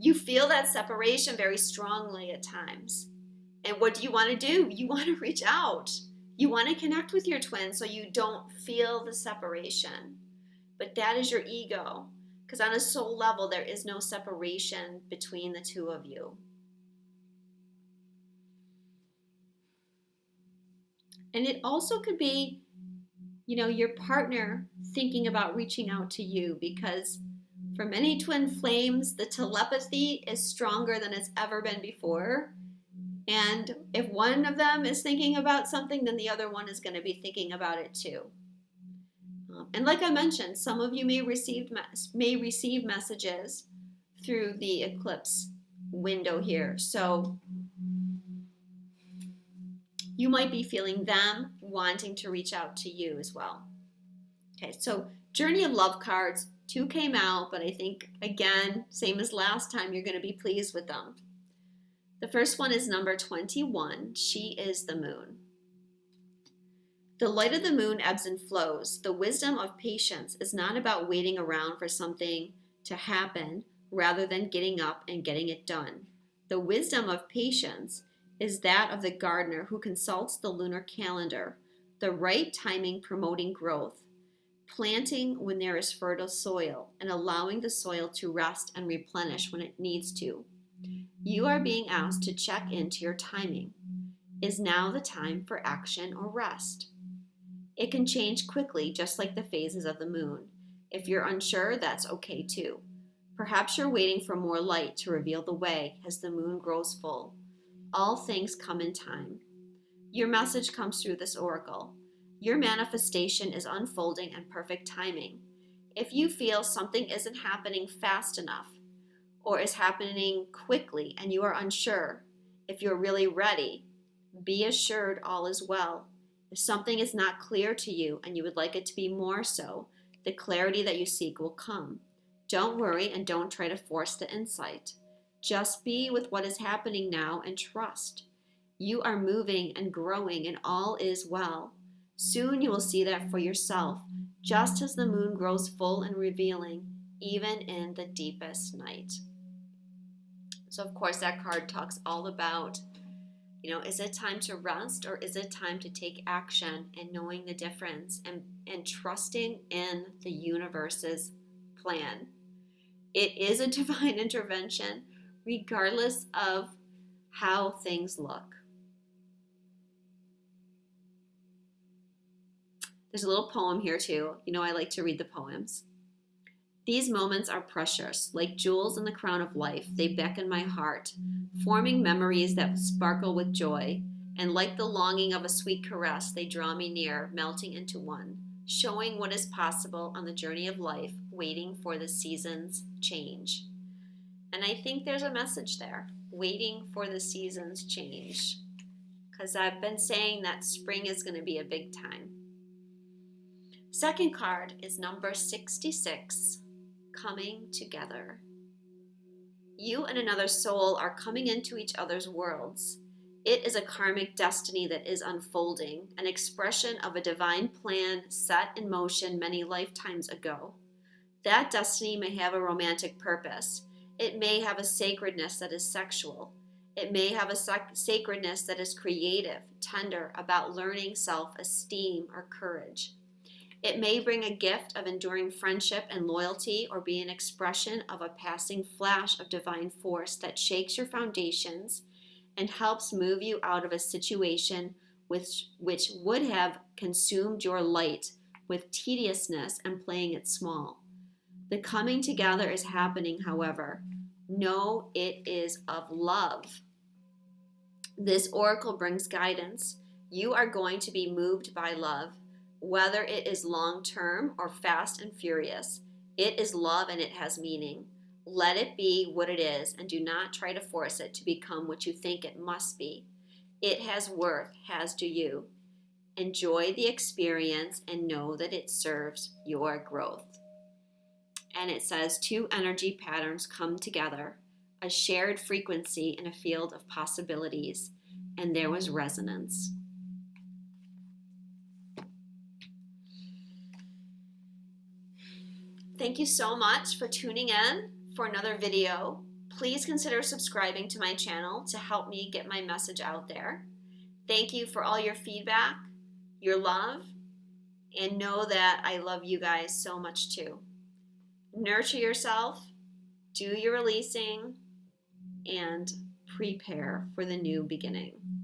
You feel that separation very strongly at times. And what do you want to do? You want to reach out. You want to connect with your twin so you don't feel the separation. But that is your ego. Because on a soul level, there is no separation between the two of you. And it also could be, your partner thinking about reaching out to you, because for many twin flames, the telepathy is stronger than it's ever been before. And if one of them is thinking about something, then the other one is going to be thinking about it too. And like I mentioned, some of you may receive messages through the eclipse window here. So you might be feeling them wanting to reach out to you as well. Okay, so Journey of Love cards, 2 came out, but I think, again, same as last time, you're going to be pleased with them. The first one is number 21. She is the moon. The light of the moon ebbs and flows. The wisdom of patience is not about waiting around for something to happen rather than getting up and getting it done. The wisdom of patience is that of the gardener who consults the lunar calendar, the right timing promoting growth, planting when there is fertile soil, and allowing the soil to rest and replenish when it needs to. You are being asked to check into your timing. Is now the time for action or rest? It can change quickly, just like the phases of the moon. If you're unsure, that's okay too. Perhaps you're waiting for more light to reveal the way as the moon grows full. All things come in time. Your message comes through this oracle. Your manifestation is unfolding in perfect timing. If you feel something isn't happening fast enough, or is happening quickly and you are unsure if you're really ready, be assured all is well. If something is not clear to you and you would like it to be more so, the clarity that you seek will come. Don't worry and don't try to force the insight. Just be with what is happening now and trust. You are moving and growing and all is well. Soon you will see that for yourself, just as the moon grows full and revealing, even in the deepest night. So of course that card talks all about, is it time to rest or is it time to take action, and knowing the difference and trusting in the universe's plan. It is a divine intervention regardless of how things look. There's a little poem here too. I like to read the poems. These moments are precious, like jewels in the crown of life. They beckon my heart, forming memories that sparkle with joy. And like the longing of a sweet caress, they draw me near, melting into one, showing what is possible on the journey of life, waiting for the seasons change. And I think there's a message there, waiting for the seasons change. Because I've been saying that spring is going to be a big time. Second card is number 66, coming together. You and another soul are coming into each other's worlds. It is a karmic destiny that is unfolding, an expression of a divine plan set in motion many lifetimes ago. That destiny may have a romantic purpose. It may have a sacredness that is sexual. It may have a sacredness that is creative, tender, about learning self-esteem or courage. It may bring a gift of enduring friendship and loyalty, or be an expression of a passing flash of divine force that shakes your foundations and helps move you out of a situation which would have consumed your light with tediousness and playing it small. The coming together is happening, however. Know it is of love. This oracle brings guidance. You are going to be moved by love, whether it is long-term or fast and furious. It is love and it has meaning. Let it be what it is, and do not try to force it to become what you think it must be. It has worth, as do you. Enjoy the experience and know that it serves your growth. And it says 2 energy patterns come together, a shared frequency in a field of possibilities, and there was resonance. Thank you so much for tuning in for another video. Please consider subscribing to my channel to help me get my message out there. Thank you for all your feedback, your love, and know that I love you guys so much too. Nurture yourself, do your releasing, and prepare for the new beginning.